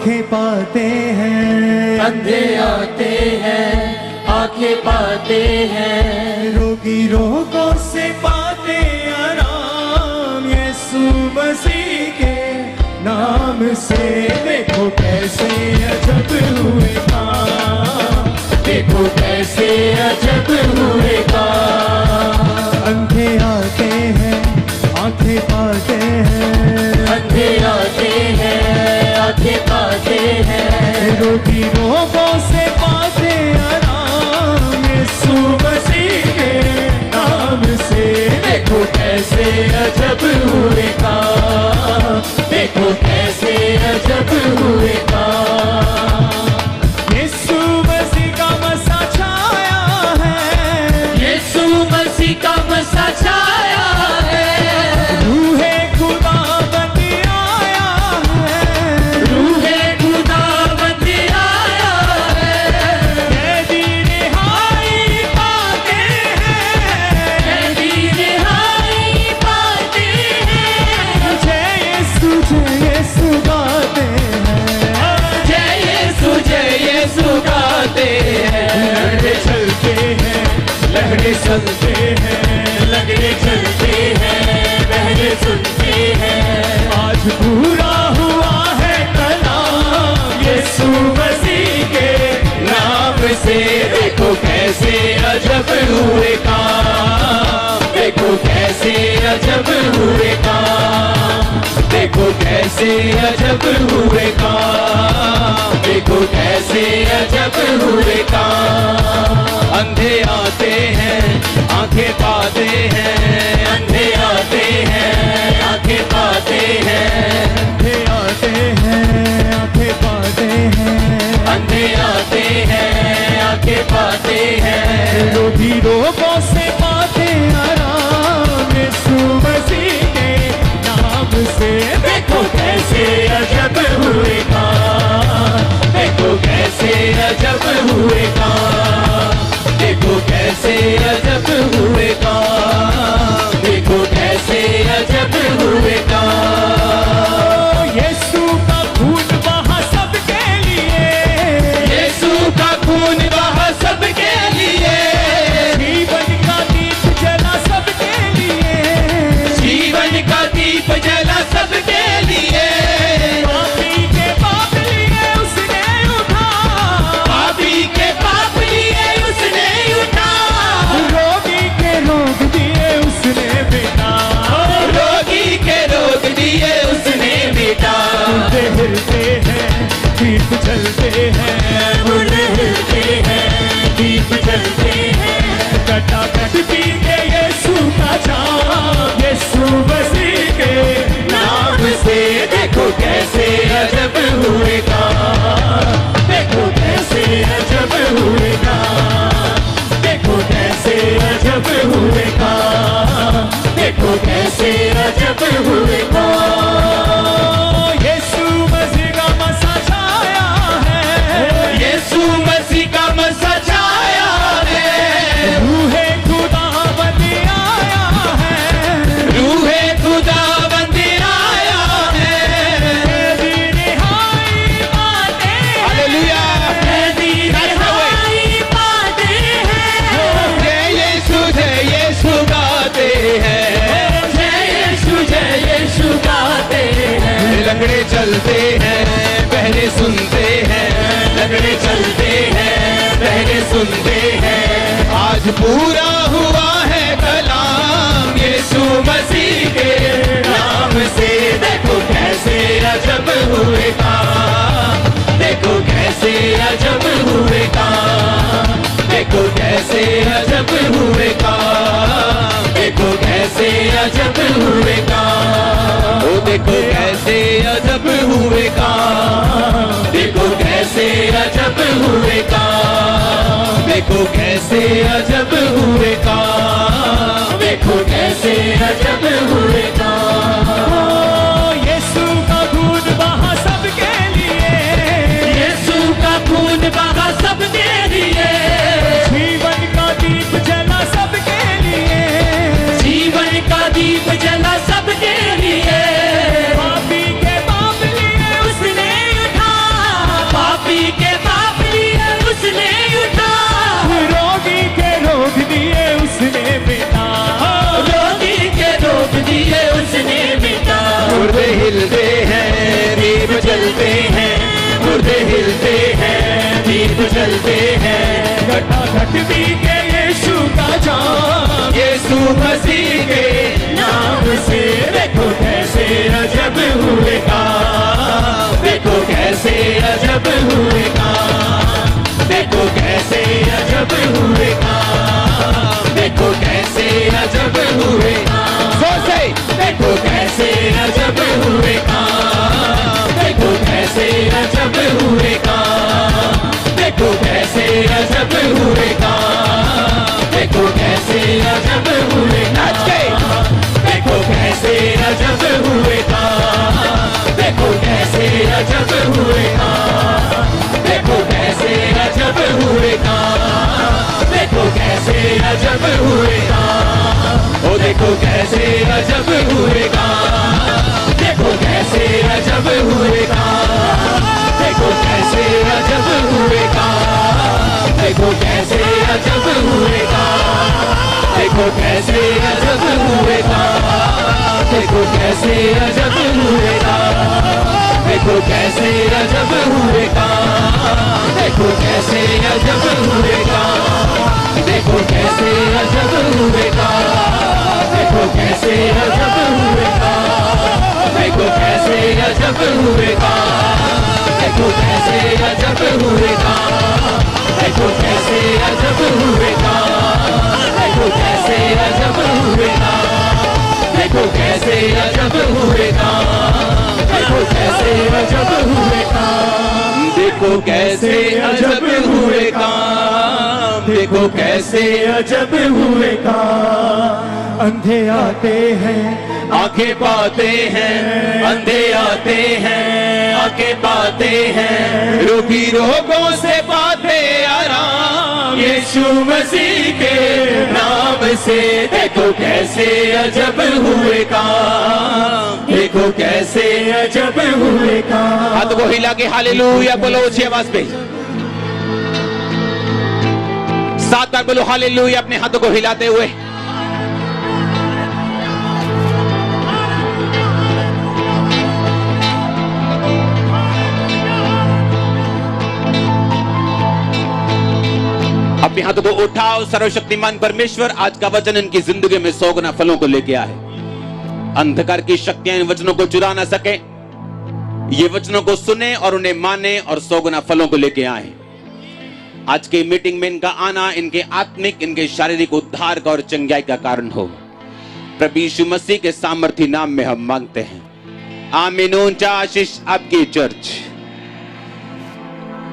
आंखें पाते हैं, अंधे आते हैं, आंखें पाते हैं, रोगी रोगों से पाते आराम, यीशु मसीह के नाम से। देखो कैसे अजब हुए काम, देखो कैसे अजब हुए काम। अंधे आते हैं, आंखें पाते हैं, अंधे आते हैं, आंखें पाते हैं, रोगी रोगों से पाते आराम, यीशु मसीह के नाम से। देखो कैसे अजब हुए काम, देखो कैसे अजब हुए काम। यीशु मसीह का मसा छाया है, यीशु मसीह का मसा छाया है, रूहे खुदावंद आया है, रूहे खुदावंद आया है, कैदी रिहाई पाते हैं, कैदी रिहाई पाते हैं, जय यीशु गाते हैं, जय यीशु गाते हैं। लहरें चलते हैं, लहरें चलते हैं, लहरें चलते हैं, बहरें सुनते हैं। आज पूरा हुआ है कलाम, यीशु मसीह के नाम से। देखो कैसे अजब हुए काम, देखो कैसे अजब हुए काम, देखो कैसे अजब हुए काम, देखो कैसे अजब हुए काम। अंधे आते हैं, आंखें पाते हैं, अंधे आते हैं, आंखें पाते हैं, अंधे आते हैं, आंखें पाते हैं, अंधे आते हैं, आंखें पाते हैं, रोगी रोगों से पाते आराम, यीशु मसीह के नाम से। देखो कैसे अजब हुए काम, देखो कैसे अजब हुए काम, देखो कैसे अजब हुए काम, देखो कैसे अजब हुए काम। यीशु का खून बहा सबके लिए, यीशु का खून बहा सबके लिए, जीवन का दीप जला सबके लिए, जीवन का दीप जला सबके लिए। पापी के पाप लिए उसने उठा, पापी के पाप लिए उसने उठा, रोगी के रोग दिए उसने बेटा, रोगी के रोग दिए उसने बेटा। मुर्दे हिलते हैं, दीप जलते हैं, मुर्दे हिलते हैं, दीप जलते हैं, कटाकट पी के यीशु का जाम, यीशु मसीह के नाम से। देखो कैसे अजब हुए काम, देखो कैसे अजब हुए काम, देखो कैसे अजब हुए काम, देखो कैसे अजब हुए काम। यीशु मसीह का मसा छाया है, यीशु मसीह का मसा छाया है, रूहे खुदावंद आया है, रूहे खुदावंद आया है, कैदी रिहाई पाते हैं, हालेलुया। कैदी रिहाई पाते हैं, जय यीशु गाते हैं, जय यीशु गाते हैं। लंगड़े चलते हैं, बहरे सुनते हैं, लंगड़े चलते हैं, बहरे सुनते हैं। आज पूरा हुआ है कलाम, यीशु मसीह के नाम से। देखो कैसे अजब हुए काम, देखो कैसे अजब हुए काम, देखो कैसे अजब हुए काम, देखो कैसे अजब हुए काम। ओ देखो कैसे अजब हुए काम, देखो कैसे अजब हुए काम, देखो कैसे अजब हुए काम, देखो कैसे अजब हुए काम। यीशु का खून बहा सबके लिए, यीशु का खून बहा सबके लिए, जीवन का दीप जला सबके लिए, जीवन का दीप जला सबके लिए। पापी के पाप लिए उसने उठा, मुर्दे हिलते हैं, दीप जलते हैं, मुर्दे हिलते हैं, दीप जलते हैं। घटाघट पी के यीशु का जाम, यीशु मसीह के नाम से देखो कैसे अजब हुए काम, देखो कैसे अजब हुए काम, देखो कैसे अजब हुए काम, देखो कैसे अजब हुए काम। से देखो कैसे अजब हुए काम, देखो कैसे अजब हुए काम, देखो कैसे अजब हुए काम, देखो कैसे अजब हुए काम, देखो कैसे अजब हुए काम, देखो कैसे अजब हुए काम, देखो कैसे अजब हुए काम, देखो कैसे अजब हुए काम। ओ देखो कैसे अजब हुए काम, देखो कैसे अजब हुए काम, देखो कैसे अजब हुए काम, देखो कैसे अजब हुए काम, देखो कैसे अजब हुए काम, देखो कैसे अजब हुए काम, देखो कैसे अजब हुए काम, देखो कैसे अजब हुए काम, देखो कैसे अजब हुए काम, देखो कैसे अजब हुए काम, देखो कैसे अजब हुए काम, देखो कैसे अजब हुए काम, देखो कैसे अजब हुए काम, देखो कैसे अजब हुए काम, देखो कैसे अजब हुए काम, देखो कैसे अजब हुए काम, देखो कैसे अजब हुए काम, देखो कैसे अजब हुए काम। अंधे आते हैं, आंखें पाते हैं, अंधे आते हैं, आंखें पाते हैं, रोगी रोगों से पाते आराम, यीशु मसीह के नाम से देखो कैसे अजब हुए काम, देखो कैसे अजब हुए काम। हाथ को हिला के हालेलुया बोलो ऊंची आवाज पे, सात बार बोलो हालेलुया अपने हाथों को हिलाते हुए। अपने हाथों को उठाओ। सर्वशक्तिमान परमेश्वर आज का वचन इनकी जिंदगी में 100 गुना फलों को लेके आए। अंधकार की शक्तियां इन वचनों को चुरा ना सके। ये वचनों को सुने और उन्हें माने और 100 गुना फलों को लेके आए। आज के मीटिंग में इनका आना इनके आत्मिक, इनके शारीरिक उद्धार का और चंगाई का कारण हो। प्रभु यीशु मसीह के सामर्थी नाम में हम मांगते हैं, आमीन। ऊंचा आशीष आपकी चर्च।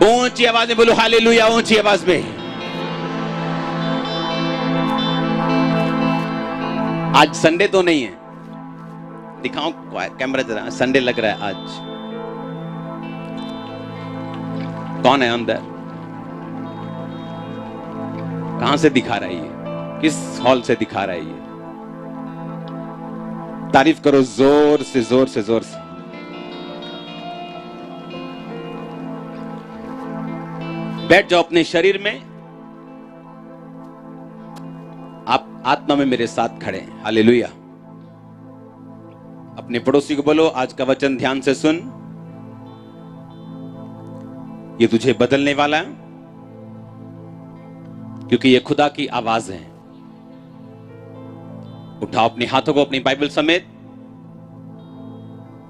ऊंची आवाज में बोलो हालेलुया, ऊंची आवाज में। आज संडे तो नहीं है, दिखाओ कैमरा जरा, संडे लग रहा है आज। कौन है अंदर? कहां से दिखा रहा है ये? किस हॉल से दिखा रहा है ये? तारीफ करो जोर से, जोर से, जोर से। बैठ जाओ अपने शरीर में। आप आत्मा में मेरे साथ खड़े हैं। हालेलुया। अपने पड़ोसी को बोलो, आज का वचन ध्यान से सुन, ये तुझे बदलने वाला है, क्योंकि ये खुदा की आवाज है। उठाओ अपने हाथों को अपनी बाइबल समेत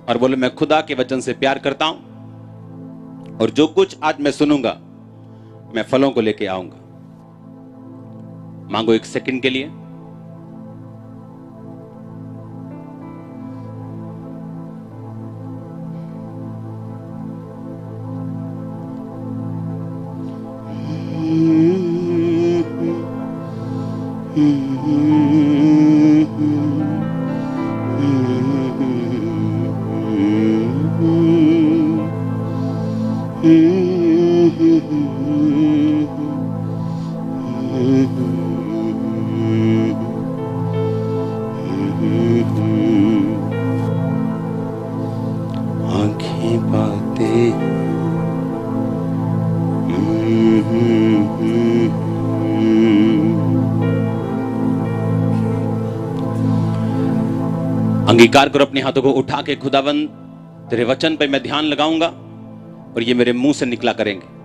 और बोलो, मैं खुदा के वचन से प्यार करता हूं और जो कुछ आज मैं सुनूंगा मैं फलों को लेके आऊंगा। मांगो 1 सेकंड के लिए। अंगीकार करो अपने हाथों को उठा के, खुदावंद तेरे वचन पे मैं ध्यान लगाऊंगा और ये मेरे मुंह से निकला करेंगे।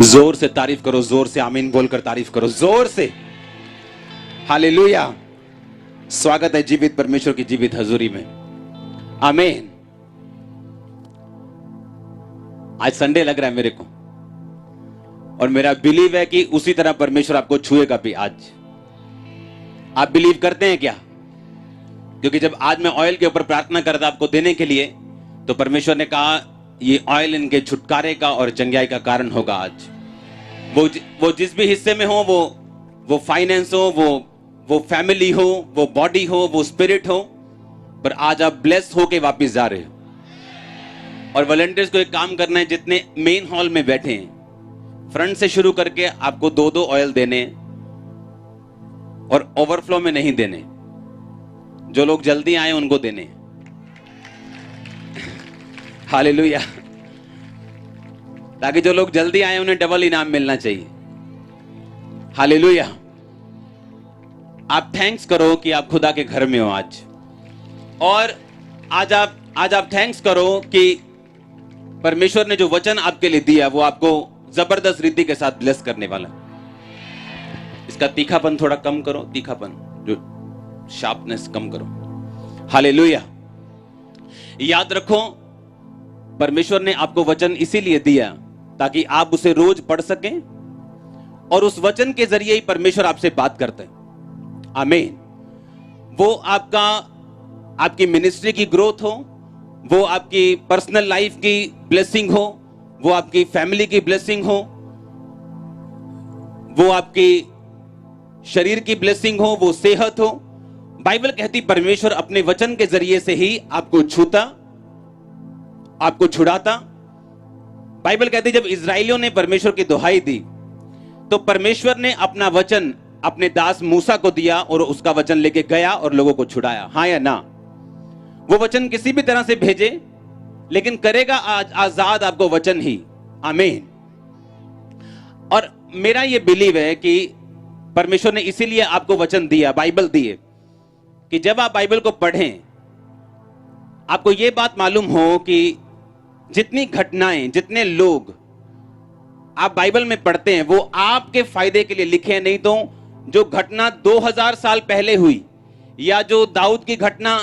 जोर से तारीफ करो, जोर से आमीन बोलकर तारीफ करो, जोर से। हालेलुया। स्वागत है जीवित परमेश्वर की जीवित हजूरी में। आमीन। आज संडे लग रहा है मेरे को, और मेरा बिलीव है कि उसी तरह परमेश्वर आपको छुएगा भी आज। आप बिलीव करते हैं क्या? क्योंकि जब आज मैं ऑयल के ऊपर प्रार्थना कर रहा था आपको देने के लिए, तो परमेश्वर ने कहा ये ऑयल इनके छुटकारे का और चंगाई का कारण होगा। आज वो जिस भी हिस्से में हो, वो फाइनेंस हो, वो फैमिली हो, वो बॉडी हो, वो स्पिरिट हो, पर आज आप ब्लेस होके वापस जा रहे हो। और वॉलंटियर्स को एक काम करना है, जितने मेन हॉल में बैठे हैं, फ्रंट से शुरू करके आपको 2-2 ऑयल देने, और ओवरफ्लो में नहीं देने। जो लोग जल्दी आए उनको देने। हालेलुया। ताकि जो लोग जल्दी आए उन्हें डबल इनाम मिलना चाहिए। हालेलुया। आप थैंक्स करो कि आप खुदा के घर में हो आज, और आज आप थैंक्स करो कि परमेश्वर ने जो वचन आपके लिए दिया वो आपको जबरदस्त रीति के साथ ब्लेस करने वाला। इसका तीखापन थोड़ा कम करो, तीखापन जो शार्पनेस कम करो। हालेलुया। याद रखो, परमेश्वर ने आपको वचन इसीलिए दिया ताकि आप उसे रोज पढ़ सकें, और उस वचन के जरिए ही परमेश्वर आपसे बात करते हैं। आमीन। वो आपकी मिनिस्ट्री की ग्रोथ हो, वो आपकी पर्सनल लाइफ की ब्लेसिंग हो, वो आपकी फैमिली की ब्लेसिंग हो, वो आपकी शरीर की ब्लेसिंग हो, वो सेहत हो। बाइबल कहती परमेश्वर अपने वचन के जरिए से ही आपको छूता, आपको छुड़ाता। बाइबल कहती जब इजराइलियों ने परमेश्वर की दुहाई दी, तो परमेश्वर ने अपना वचन अपने दास मूसा को दिया, और उसका वचन लेके गया और लोगों को छुड़ाया। हाँ या ना? वो वचन किसी भी तरह से भेजे, लेकिन करेगा आज आजाद आपको वचन ही। आमीन। और मेरा ये बिलीव है कि परमेश्वर ने इसीलिए आपको वचन दिया, बाइबल दिए, कि जब आप बाइबल को पढ़ें, आपको यह बात मालूम हो कि जितनी घटनाएं, जितने लोग आप बाइबल में पढ़ते हैं, वो आपके फायदे के लिए लिखे हैं। नहीं तो जो घटना 2000 साल पहले हुई, या जो दाऊद की घटना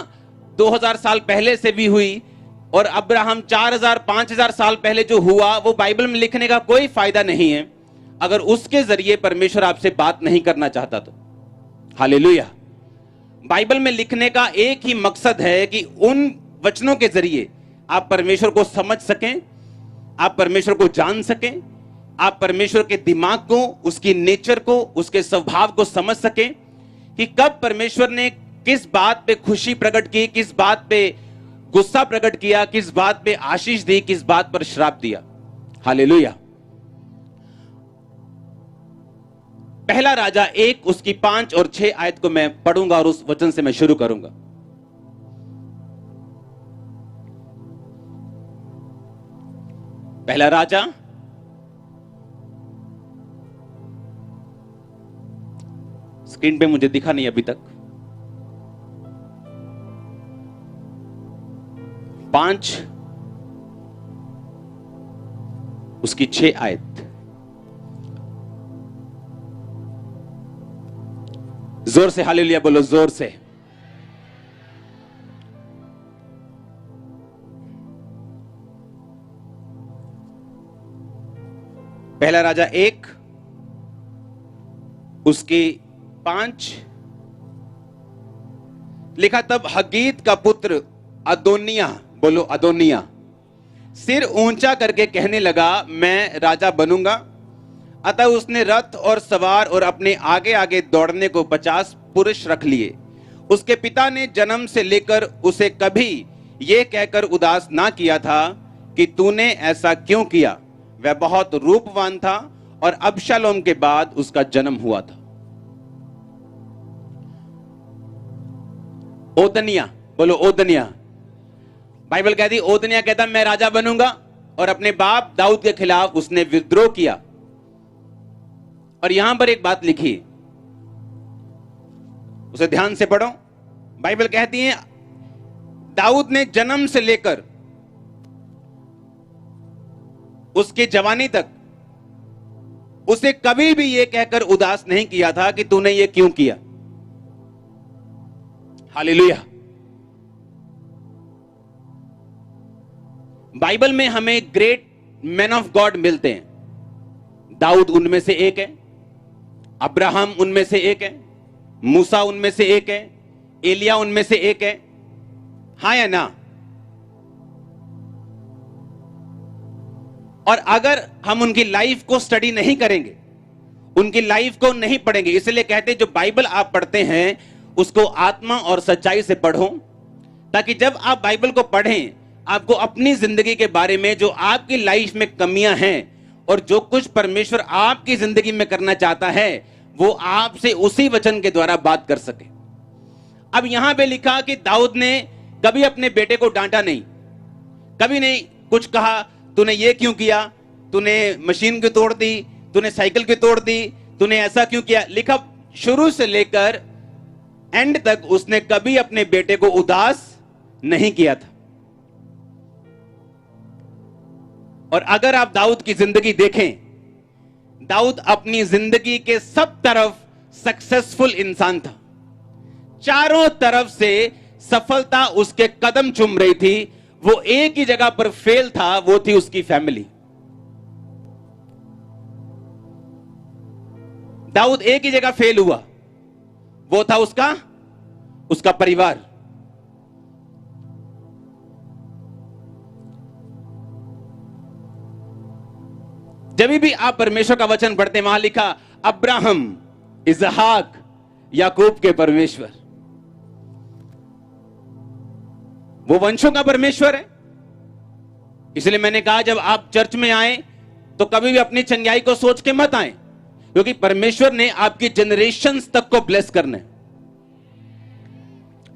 2000 साल पहले से भी हुई, और अब्राहम 4000-5000 साल पहले जो हुआ, वो बाइबल में लिखने का कोई फायदा नहीं है अगर उसके जरिए परमेश्वर आपसे बात नहीं करना चाहता तो। हालेलुया। बाइबल में लिखने का एक ही मकसद है कि उन वचनों के जरिए आप परमेश्वर को समझ सकें, आप परमेश्वर को जान सकें, आप परमेश्वर के दिमाग को, उसकी नेचर को, उसके स्वभाव को समझ सकें कि कब परमेश्वर ने किस बात पे खुशी प्रकट की, किस बात पे गुस्सा प्रकट किया, किस बात पे आशीष दी, किस बात पर श्राप दिया। हालेलुया। पहला राजा 1 उसकी 5 और 6 आयत को मैं पढ़ूंगा और उस वचन से मैं शुरू करूंगा। पहला राजा स्क्रीन पे मुझे दिखा नहीं अभी तक। 5 उसकी 6 आयत। जोर से हालेलुया बोलो, जोर से। पहला राजा 1 उसकी 5 लिखा, तब हगीत का पुत्र अदोनिया, बोलो अदोनिया, सिर ऊंचा करके कहने लगा मैं राजा बनूंगा। अतः उसने रथ और सवार और अपने आगे आगे दौड़ने को 50 पुरुष रख लिए। उसके पिता ने जन्म से लेकर उसे कभी यह कहकर उदास ना किया था कि तूने ऐसा क्यों किया। वह बहुत रूपवान था और अबशालोम के बाद उसका जन्म हुआ था। ओदनिया, बोलो ओदनिया। बाइबल कहती ओदनिया कहता मैं राजा बनूंगा और अपने बाप दाऊद के खिलाफ उसने विद्रोह किया। और यहां पर एक बात लिखी, उसे ध्यान से पढ़ो। बाइबल कहती है दाऊद ने जन्म से लेकर उसकी जवानी तक उसे कभी भी यह कहकर उदास नहीं किया था कि तूने ये क्यों किया। हालेलुया। बाइबल में हमें ग्रेट मैन ऑफ गॉड मिलते हैं। दाऊद उनमें से एक है, अब्राहम उनमें से एक है, मूसा उनमें से एक है, एलिया उनमें से एक है। हाँ या ना? और अगर हम उनकी लाइफ को स्टडी नहीं करेंगे, उनकी लाइफ को नहीं पढ़ेंगे, इसलिए कहते हैं जो बाइबल आप पढ़ते हैं उसको आत्मा और सच्चाई से पढ़ो, ताकि जब आप बाइबल को पढ़ें आपको अपनी जिंदगी के बारे में जो आपकी लाइफ में कमियां हैं और जो कुछ परमेश्वर आपकी जिंदगी में करना चाहता है वो आपसे उसी वचन के द्वारा बात कर सके। अब यहां पे लिखा कि दाऊद ने कभी अपने बेटे को डांटा नहीं, कभी नहीं कुछ कहा तूने ये क्यों किया, तूने मशीन क्यों तोड़ दी, तूने साइकिल क्यों तोड़ दी, तूने ऐसा क्यों किया। लिखा शुरू से लेकर एंड तक उसने कभी अपने बेटे को उदास नहीं किया था। और अगर आप दाऊद की जिंदगी देखें, दाऊद अपनी जिंदगी के सब तरफ सक्सेसफुल इंसान था। चारों तरफ से सफलता उसके कदम चूम रही थी। वो एक ही जगह पर फेल था, वो थी उसकी फैमिली। दाऊद एक ही जगह फेल हुआ, वो था उसका परिवार। जब भी आप परमेश्वर का वचन पढ़ते वहां लिखा अब्राहम, इसहाक, याकूब के परमेश्वर, वो वंशों का परमेश्वर है। इसलिए मैंने कहा जब आप चर्च में आए तो कभी भी अपनी चंगाई को सोच के मत आए, क्योंकि परमेश्वर ने आपकी जनरेशंस तक को ब्लेस करना है।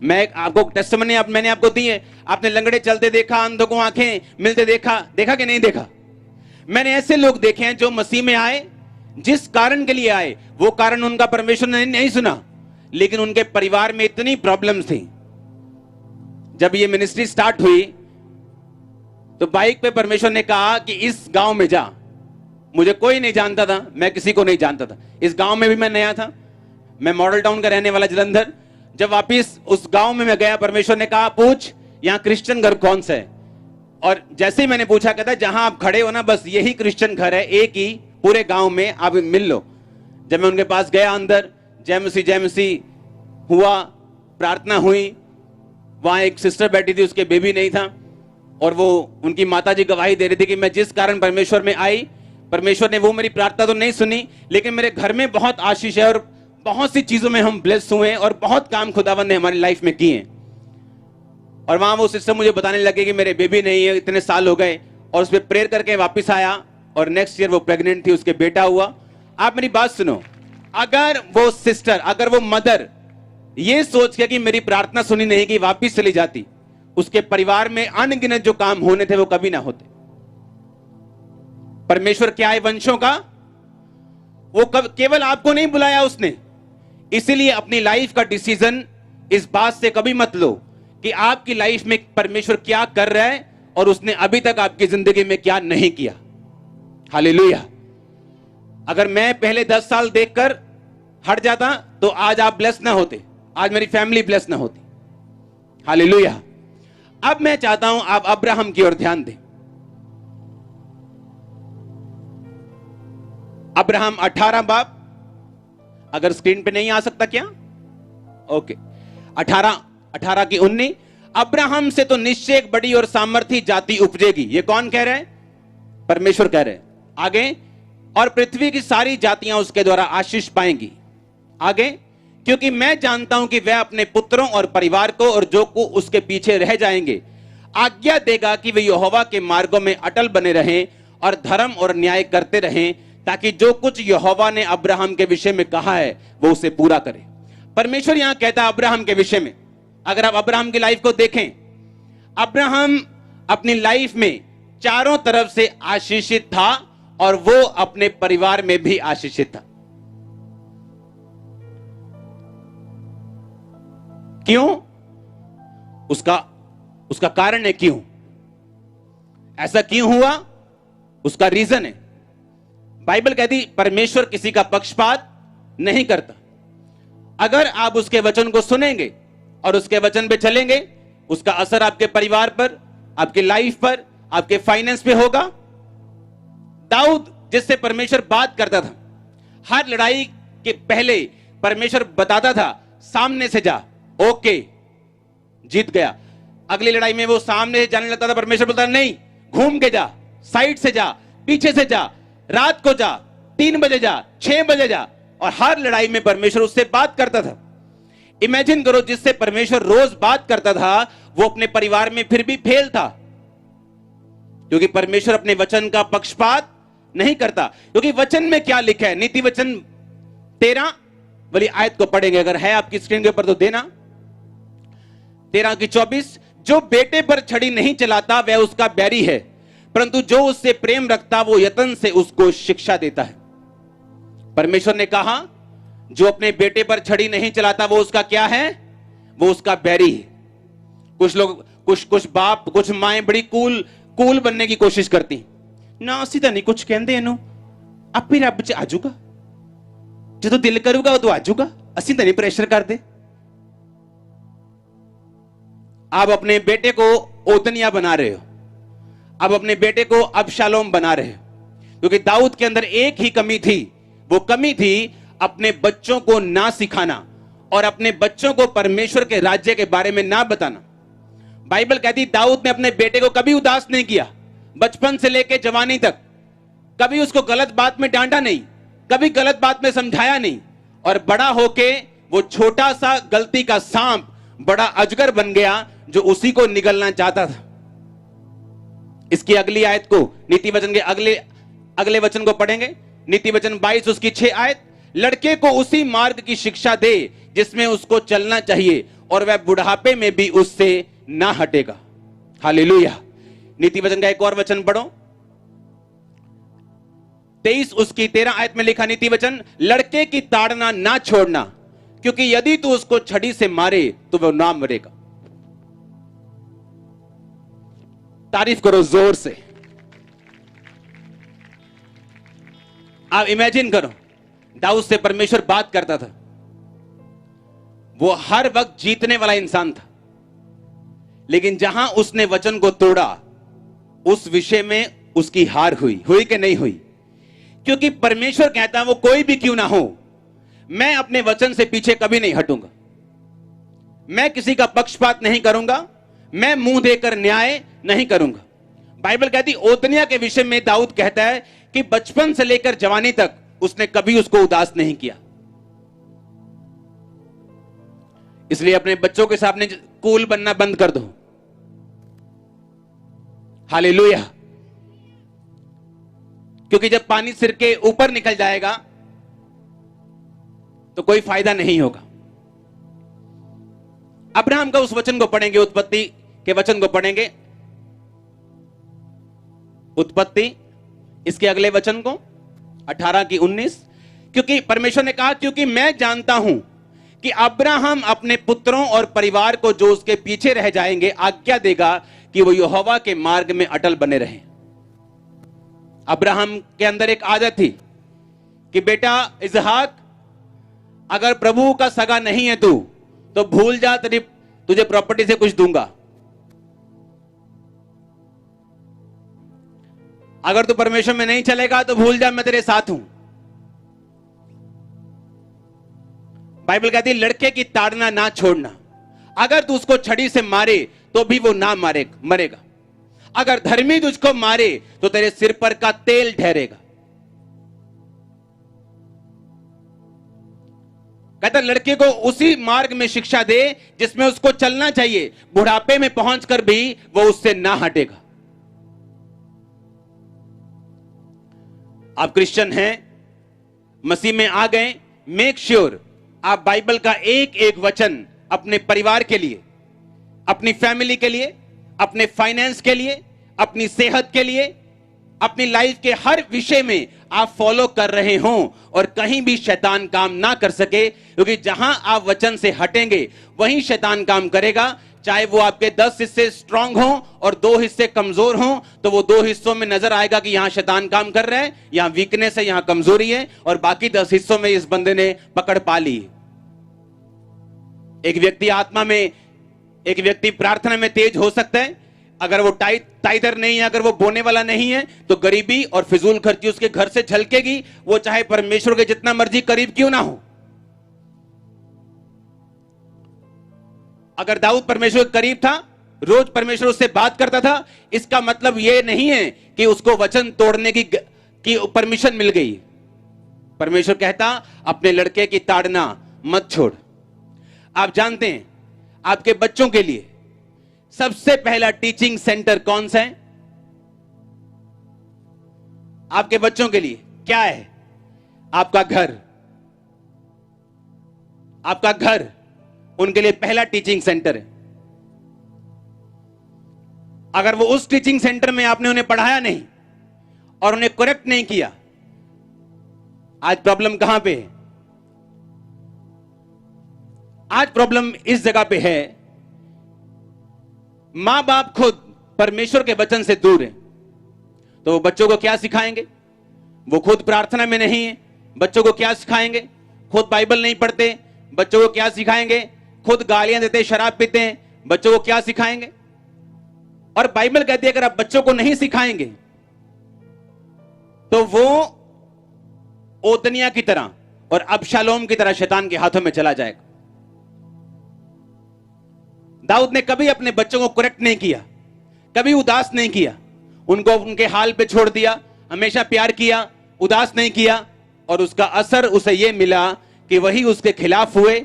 मैं आपको टेस्टिमनी मैंने आपको दी है। आपने लंगड़े चलते देखा, अंधों को आंखें मिलते देखा कि नहीं देखा। मैंने ऐसे लोग देखे हैं जो मसीह में आए, जिस कारण के लिए आए वो कारण उनका परमेश्वर ने नहीं सुना, लेकिन उनके परिवार में इतनी प्रॉब्लम्स थी। जब ये मिनिस्ट्री स्टार्ट हुई तो बाइक पे परमेश्वर ने कहा कि इस गांव में जा। मुझे कोई नहीं जानता था, मैं किसी को नहीं जानता था, इस गांव में भी मैं नया था। मैं मॉडल टाउन का रहने वाला जलंधर। जब वापिस उस गांव में मैं गया, परमेश्वर ने कहा पूछ यहां क्रिश्चियन घर कौन सा है। और जैसे ही मैंने पूछा, कहता जहां आप खड़े हो ना बस यही क्रिश्चियन घर है, एक ही पूरे गांव में, आप मिल लो। जब मैं उनके पास गया अंदर, जय मसीह हुआ, प्रार्थना हुई। वहां एक सिस्टर बैठी थी, उसके बेबी नहीं था, और वो उनकी माताजी गवाही दे रही थी कि मैं जिस कारण परमेश्वर में आई, परमेश्वर ने वो मेरी प्रार्थना तो नहीं सुनी, लेकिन मेरे घर में बहुत आशीष है और बहुत सी चीजों में हम ब्लेस हुए हैं और बहुत काम खुदावंद ने हमारी लाइफ में किए हैं। और वहां वो सिस्टर मुझे बताने लगे कि मेरे बेबी नहीं है, इतने साल हो गए, और उस पर प्रेयर करके वापस आया और नेक्स्ट ईयर वो प्रेग्नेंट थी, उसके बेटा हुआ। आप मेरी बात सुनो, अगर वो सिस्टर, अगर वो मदर ये सोच के कि मेरी प्रार्थना सुनी नहीं कि वापिस चली जाती, उसके परिवार में अनगिनत जो काम होने थे वो कभी ना होते। परमेश्वर क्या है वंशों का? वो केवल आपको नहीं बुलाया उसने, इसीलिए अपनी लाइफ का डिसीजन इस बात से कभी मत लो कि आपकी लाइफ में परमेश्वर क्या कर रहा है और उसने अभी तक आपकी जिंदगी में क्या नहीं किया। हालेलुया। अगर मैं पहले 10 साल देखकर हट जाता तो आज आप ब्लेस ना होते, आज मेरी फैमिली ब्लेस ना होती। हालेलुया। अब मैं चाहता हूं आप अब्राहम की ओर ध्यान दें। अब्राहम 18 बाब, अगर स्क्रीन पे नहीं आ सकता क्या? ओके, 18 की 19। अब्राहम से तो निश्चय एक बड़ी और सामर्थी जाति उपजेगी। ये कौन कह रहे हैं? परमेश्वर कह रहे हैं। आगे, और पृथ्वी की सारी जातियां उसके द्वारा आशीष पाएंगी। आगे, क्योंकि मैं जानता हूं कि वह अपने पुत्रों और परिवार को और जो को उसके पीछे रह जाएंगे आज्ञा देगा कि वे यहोवा के मार्गों में अटल बने रहें और धर्म और न्याय करते रहें, ताकि जो कुछ यहोवा ने अब्राहम के विषय में कहा है वो उसे पूरा करे। परमेश्वर यहां कहता है अब्राहम के विषय में। अगर आप अब्राहम की लाइफ को देखें, अब्राहम अपनी लाइफ में चारों तरफ से आशीषित था और वो अपने परिवार में भी आशीषित था। क्यों? उसका कारण है क्यों ऐसा क्यों हुआ, उसका रीजन है। बाइबल कहती परमेश्वर किसी का पक्षपात नहीं करता। अगर आप उसके वचन को सुनेंगे और उसके वचन पे चलेंगे, उसका असर आपके परिवार पर, आपके लाइफ पर, आपके फाइनेंस पे होगा। दाऊद जिससे परमेश्वर बात करता था, हर लड़ाई के पहले परमेश्वर बताता था सामने से जा, ओके, जीत गया। अगली लड़ाई में वो सामने जाने लगता था, परमेश्वर बोलता नहीं, घूम के जा, साइड से जा, पीछे से जा, रात को जा, 3 बजे जा, 6 बजे जा। और हर लड़ाई में परमेश्वर उससे बात करता था। इमेजिन करो, जिससे परमेश्वर रोज बात करता था वो अपने परिवार में फिर भी फेल था, क्योंकि परमेश्वर अपने वचन का पक्षपात नहीं करता। क्योंकि वचन में क्या लिखा है? नीति वचन 13 वाली आयत को पढ़ेंगे, अगर है आपकी स्क्रीन के ऊपर तो देना। 13 की 24, जो बेटे पर छड़ी नहीं चलाता वह उसका बैरी है, परंतु जो उससे प्रेम रखता वो यत्न से उसको शिक्षा देता है। परमेश्वर ने कहा जो अपने बेटे पर छड़ी नहीं चलाता वो उसका क्या है? वो उसका बैरी है। कुछ लोग, कुछ बाप, कुछ माएं बड़ी कूल बनने की कोशिश करती ना, ਅਸੀਂ ਤਾਂ नहीं कुछ कहते ਇਹਨੂੰ, ਆਪੇ ਰੱਬ ਚ ਆਜੂਗਾ, ਜਦੋਂ ਦਿਲ ਕਰੂਗਾ ਉਦੋਂ ਆਜੂਗਾ, ਅਸੀਂ ਤਾਂ नहीं प्रेशर करते। आप अपने बेटे को ओतनिया बना रहे हो, आप अपने बेटे को अबशालोम बना रहे हो, क्योंकि दाऊद के अंदर एक ही कमी थी, वो कमी थी अपने बच्चों को ना सिखाना और अपने बच्चों को परमेश्वर के राज्य के बारे में ना बताना। बाइबल कहती दाऊद ने अपने बेटे को कभी उदास नहीं किया, बचपन से लेकर जवानी तक कभी उसको गलत बात में डांटा नहीं, कभी गलत बात में समझाया नहीं, और बड़ा होके वो छोटा सा गलती का सांप बड़ा अजगर बन गया जो उसी को निगलना चाहता था। इसकी अगली आयत को, नीति वचन के अगले वचन को पढ़ेंगे। नीति वचन 22 उसकी 6 आयत, लड़के को उसी मार्ग की शिक्षा दे जिसमें उसको चलना चाहिए और वह बुढ़ापे में भी उससे ना हटेगा। हालेलुया। नीति वचन का एक और वचन पढ़ो, 23 उसकी 13 आयत में लिखा नीति वचन, लड़के की ताड़ना ना छोड़ना, क्योंकि यदि तू उसको छड़ी से मारे तो वह ना मरेगा। तारीफ करो जोर से। आप इमेजिन करो, दाऊद से परमेश्वर बात करता था, वो हर वक्त जीतने वाला इंसान था, लेकिन जहां उसने वचन को तोड़ा उस विषय में उसकी हार हुई कि नहीं हुई? क्योंकि परमेश्वर कहता है वो कोई भी क्यों ना हो, मैं अपने वचन से पीछे कभी नहीं हटूंगा, मैं किसी का पक्षपात नहीं करूंगा, मैं मुंह देकर न्याय नहीं करूंगा। बाइबल कहती ओतनिया के विषय में दाऊद कहता है कि बचपन से लेकर जवानी तक उसने कभी उसको उदास नहीं किया। इसलिए अपने बच्चों के सामने कूल बनना बंद कर दो। हालेलुया। क्योंकि जब पानी सिर के ऊपर निकल जाएगा तो कोई फायदा नहीं होगा। अब्राहम का उस वचन को पढ़ेंगे, उत्पत्ति के वचन को पढ़ेंगे, उत्पत्ति इसके अगले वचन को 18 की 19। क्योंकि परमेश्वर ने कहा, क्योंकि मैं जानता हूं कि अब्राहम अपने पुत्रों और परिवार को जो उसके पीछे रह जाएंगे आज्ञा देगा कि वो यहोवा के मार्ग में अटल बने रहें। अब्राहम के अंदर एक आदत थी कि बेटा इसहाक, अगर प्रभु का सगा नहीं है तू तो भूल जा, तुझे प्रॉपर्टी से कुछ दूंगा। अगर तू परमेश्वर में नहीं चलेगा तो भूल जा, मैं तेरे साथ हूं। बाइबल कहती है लड़के की ताड़ना ना छोड़ना। अगर तू उसको छड़ी से मारे तो भी वो ना मरेगा। अगर धर्मी तुझको मारे तो तेरे सिर पर का तेल ठहरेगा। कहता लड़के को उसी मार्ग में शिक्षा दे जिसमें उसको चलना चाहिए, बुढ़ापे में पहुंचकर भी वो उससे ना हटेगा। आप क्रिश्चियन हैं, मसीह में आ गए, मेक श्योर आप बाइबल का एक एक वचन अपने परिवार के लिए, अपनी फैमिली के लिए, अपने फाइनेंस के लिए, अपनी सेहत के लिए, अपनी लाइफ के हर विषय में आप फॉलो कर रहे हों और कहीं भी शैतान काम ना कर सके। क्योंकि जहां आप वचन से हटेंगे वहीं शैतान काम करेगा। चाहे वो आपके 10 हिस्से स्ट्रांग हों और 2 हिस्से कमजोर हों, तो वो 2 हिस्सों में नजर आएगा कि यहां शैतान काम कर रहा है, यहां वीकनेस है, यहां कमजोरी है, और बाकी 10 हिस्सों में इस बंदे ने पकड़ पा ली। एक व्यक्ति आत्मा में, एक व्यक्ति प्रार्थना में तेज हो सकता है, अगर वो टाइदर नहीं है, अगर वो बोने वाला नहीं है, तो गरीबी और फिजूल खर्ची उसके घर से झलकेगी, वो चाहे परमेश्वर के जितना मर्जी करीब क्यों ना हो। अगर दाऊद परमेश्वर के करीब था, रोज परमेश्वर उससे बात करता था, इसका मतलब यह नहीं है कि उसको वचन तोड़ने की परमिशन मिल गई। परमेश्वर कहता अपने लड़के की ताड़ना मत छोड़। आप जानते हैं आपके बच्चों के लिए सबसे पहला टीचिंग सेंटर कौन सा है? आपके बच्चों के लिए क्या है? आपका घर। आपका घर उनके लिए पहला टीचिंग सेंटर है। अगर वो उस टीचिंग सेंटर में आपने उन्हें पढ़ाया नहीं और उन्हें करेक्ट नहीं किया, आज प्रॉब्लम कहां पे है? आज प्रॉब्लम इस जगह पे है, मां बाप खुद परमेश्वर के वचन से दूर है, तो वो बच्चों को क्या सिखाएंगे? वो खुद प्रार्थना में नहीं है, बच्चों को क्या सिखाएंगे? खुद बाइबल नहीं पढ़ते, बच्चों को क्या सिखाएंगे? खुद गालियां देते, शराब पीते हैं, बच्चों को क्या सिखाएंगे? और बाइबल कहती है अगर आप बच्चों को नहीं सिखाएंगे तो वो ओतनिया की तरह और अबशालोम की तरह शैतान के हाथों में चला जाएगा। दाऊद ने कभी अपने बच्चों को करेक्ट नहीं किया, कभी उदास नहीं किया, उनको उनके हाल पे छोड़ दिया, हमेशा प्यार किया, उदास नहीं किया, और उसका असर उसे यह मिला कि वही उसके खिलाफ हुए,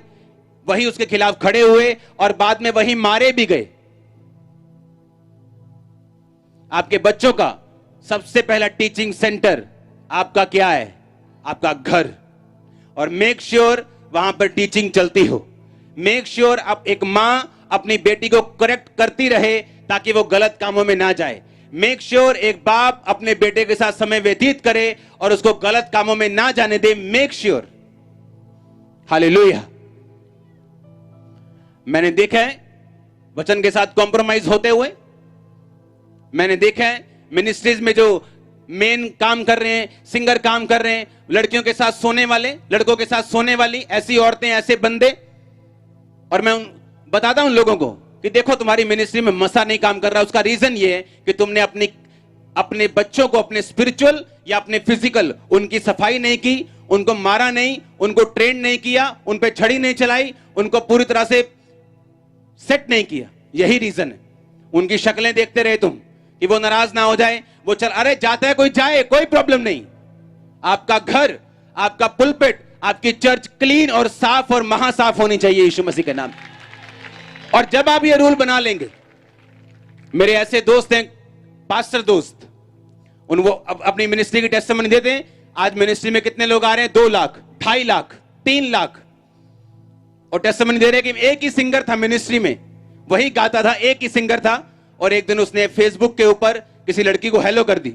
वही उसके खिलाफ खड़े हुए और बाद में वही मारे भी गए। आपके बच्चों का सबसे पहला टीचिंग सेंटर आपका क्या है? आपका घर। और मेक श्योर वहां पर टीचिंग चलती हो। मेक श्योर आप एक मां अपनी बेटी को करेक्ट करती रहे ताकि वो गलत कामों में ना जाए। मेक श्योर एक बाप अपने बेटे के साथ समय व्यतीत करे और उसको गलत कामों में ना जाने दे। Make sure. हालेलुया। मैंने देखा है वचन के साथ कॉम्प्रोमाइज होते हुए, मैंने देखा है मिनिस्ट्रीज में जो मेन काम कर रहे हैं, सिंगर काम कर रहे हैं, लड़कियों के साथ सोने वाले, लड़कों के साथ सोने वाली ऐसी औरतें, ऐसे बंदे, और मैं बताता हूं लोगों को कि देखो तुम्हारी मिनिस्ट्री में मसा नहीं काम कर रहा। उसका रीजन ये है कि तुमने अपने बच्चों को, अपने स्पिरिचुअल या अपने फिजिकल, उनकी सफाई नहीं की, उनको मारा नहीं, उनको ट्रेन नहीं किया, उन पे छड़ी नहीं चलाई, उनको पूरी तरह से सेट नहीं किया। यही रीजन है। उनकी शक्लें देखते रहे तुम कि वो नाराज ना हो जाए, वो चल, अरे जाता है कोई जाए, कोई प्रॉब्लम नहीं। आपका घर, आपका पुलपिट, आपकी चर्च क्लीन और साफ और महासाफ होनी चाहिए यीशु मसीह के नाम। और जब आप ये रूल बना लेंगे, मेरे ऐसे दोस्त हैं, पास्टर दोस्त, वो अपनी मिनिस्ट्री की टेस्टिमनी देते हैं। आज मिनिस्ट्री में कितने लोग आ रहे हैं? 2 लाख, 2.5 लाख, 3 लाख। और टेस्टिमनी दे रहे कि एक ही सिंगर था मिनिस्ट्री में, वही गाता था, एक ही सिंगर था, और एक दिन उसने फेसबुक के ऊपर किसी लड़की को हेलो कर दी।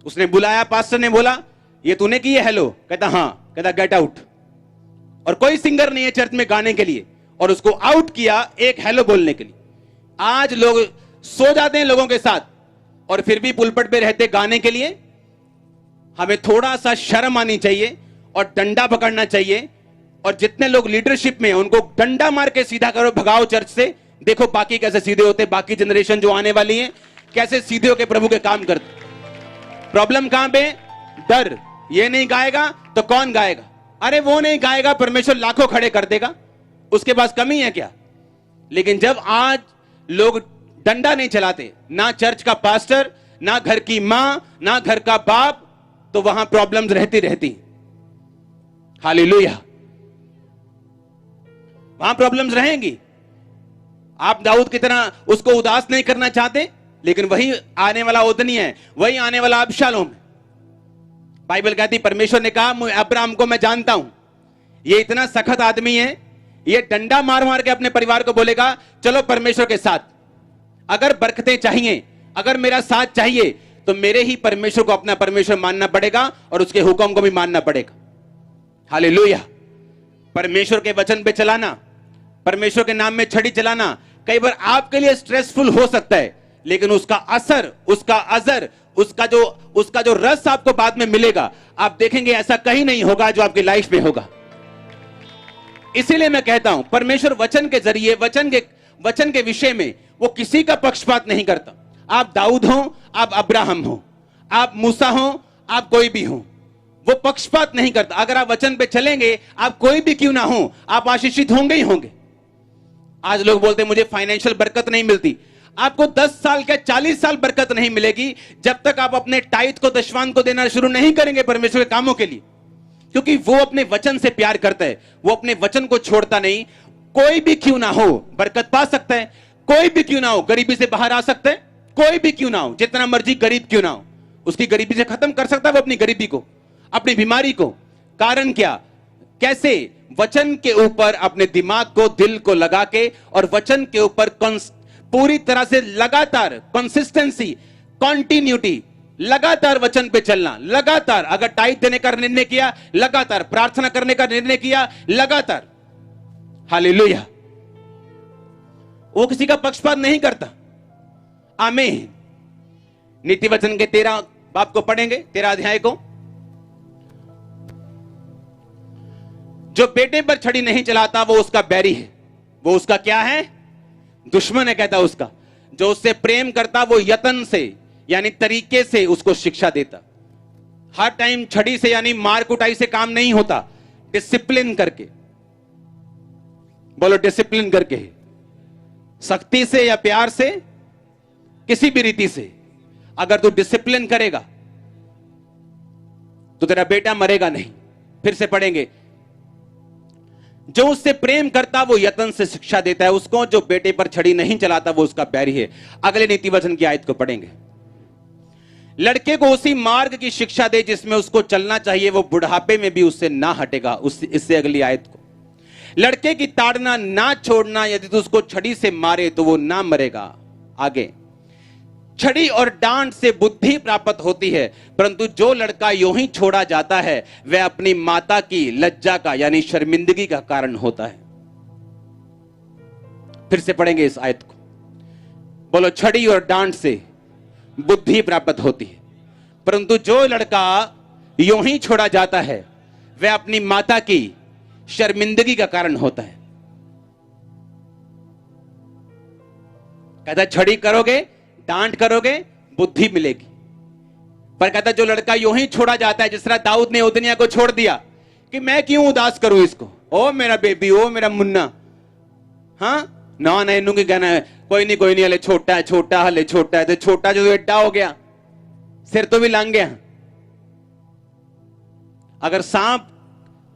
उसने बुलाया, पास्टर ने बोला ये तूने की है हेलो? कहता हाँ। कहता गेट आउट। और कोई सिंगर नहीं है चर्च में गाने के लिए, और उसको आउट किया एक हेलो बोलने के लिए। आज लोग सो जाते हैं लोगों के साथ और फिर भी पुलपट पे रहते गाने के लिए। हमें थोड़ा सा शर्म आनी चाहिए और डंडा पकड़ना चाहिए, और जितने लोग लीडरशिप में हैं उनको डंडा मार के सीधा करो, भगाओ चर्च से। देखो बाकी कैसे सीधे होते, बाकी जनरेशन जो आने वाली है कैसे सीधे होकर प्रभु के काम करते। प्रॉब्लम कहां पे? डर। ये नहीं गाएगा तो कौन गाएगा? अरे वो नहीं गाएगा, परमेश्वर लाखों खड़े कर देगा, उसके पास कमी है क्या? लेकिन जब आज लोग डंडा नहीं चलाते, ना चर्च का पास्टर, ना घर की मां, ना घर का बाप, तो वहां प्रॉब्लम्स रहती। हालेलुया। वहां प्रॉब्लम्स रहेंगी। आप दाऊद की तरह उसको उदास नहीं करना चाहते, लेकिन वही आने वाला ओदनी है, वही आने वाला अबशालोम है। बाइबल कहती परमेश्वर ने कहा अब्राहम को मैं जानता हूं, ये इतना सख्त आदमी है, ये डंडा मार मार के अपने परिवार को बोलेगा चलो परमेश्वर के साथ। अगर बरकतें चाहिए, अगर मेरा साथ चाहिए, तो मेरे ही परमेश्वर को अपना परमेश्वर मानना पड़ेगा और उसके हुक्म को भी मानना पड़ेगा। हालेलुया। परमेश्वर के वचन पे चलाना, परमेश्वर के नाम में छड़ी चलाना कई बार आपके लिए स्ट्रेसफुल हो सकता है, लेकिन उसका असर, उसका अजर, उसका जो रस आपको बाद में मिलेगा, आप देखेंगे ऐसा कहीं नहीं होगा जो आपकी लाइफ में होगा। इसीलिए मैं कहता हूं परमेश्वर वचन के जरिए, वचन के विषय में वो किसी का पक्षपात नहीं करता। आप दाऊद हो, आप अब्राहम हो, आप मूसा हो, आप कोई भी हो, वो पक्षपात नहीं करता। अगर आप वचन पे चलेंगे, आप कोई भी क्यों ना हो, आप आशीषित होंगे ही होंगे। आज लोग बोलते हैं मुझे फाइनेंशियल बरकत नहीं मिलती। आपको 10 साल के 40 साल बरकत नहीं मिलेगी जब तक आप अपने टाइट को, दशवान को देना शुरू नहीं करेंगे परमेश्वर के कामों के लिए, क्योंकि वो अपने वचन से प्यार करता है, वो अपने वचन को छोड़ता नहीं। कोई भी क्यों ना हो बरकत पा सकता है, कोई भी क्यों ना हो गरीबी से बाहर आ सकता है, कोई भी क्यों ना हो, जितना मर्जी गरीब क्यों ना हो, उसकी गरीबी से खत्म कर सकता है वो अपनी गरीबी को, अपनी बीमारी को। कारण क्या? कैसे? वचन के ऊपर अपने दिमाग को, दिल को लगा के, और वचन के ऊपर पूरी तरह से लगातार कंसिस्टेंसी, कंटिन्यूटी, लगातार वचन पे चलना, लगातार। अगर टाइट देने का निर्णय किया, लगातार प्रार्थना करने का निर्णय किया, लगातार। हालेलुया। वो किसी का पक्षपात नहीं करता। आमीन। नीति वचन के 13 बाब को पढ़ेंगे, 13 अध्याय को। जो बेटे पर छड़ी नहीं चलाता वो उसका बैरी है। वो उसका क्या है? दुश्मन है, कहता उसका। जो उससे प्रेम करता वो यत्न से, यानी तरीके से उसको शिक्षा देता। हर टाइम छड़ी से यानी मार कुटाई से काम नहीं होता, डिसिप्लिन करके। बोलो डिसिप्लिन करके, सख्ती से या प्यार से, किसी भी रीति से। अगर तू डिसिप्लिन करेगा तो तेरा बेटा मरेगा नहीं। फिर से पढ़ेंगे, जो उससे प्रेम करता वो यत्न से शिक्षा देता है उसको, जो बेटे पर छड़ी नहीं चलाता वो उसका बैरी है। अगले नीति वचन की आयत को पढ़ेंगे। लड़के को उसी मार्ग की शिक्षा दे जिसमें उसको चलना चाहिए, वो बुढ़ापे में भी उससे ना हटेगा। इससे अगली आयत को, लड़के की ताड़ना ना छोड़ना, यदि तू उसको छड़ी से मारे तो वो ना मरेगा। आगे, छड़ी और डांट से बुद्धि प्राप्त होती है, परंतु जो लड़का यूं ही छोड़ा जाता है वह अपनी माता की लज्जा का यानी शर्मिंदगी का कारण होता है। फिर से पढ़ेंगे इस आयत को। बोलो, छड़ी और डांट से बुद्धि प्राप्त होती है, परंतु जो लड़का यूं ही छोड़ा जाता है वह अपनी माता की शर्मिंदगी का कारण होता है। कहता छड़ी करोगे, डांट करोगे, बुद्धि मिलेगी। पर कहता जो लड़का यूं ही छोड़ा जाता है, जिस तरह दाऊद ने उदनिया को छोड़ दिया कि मैं क्यों उदास करूं इसको, ओ मेरा बेबी, ओ मेरा मुन्ना। हाँ ना ना, इनू की कहना है, कोई नहीं हले छोटा है, छोटा हले छोटा है, तो छोटा जो एड्डा हो गया, सिर तो भी लंघ गया। अगर सांप,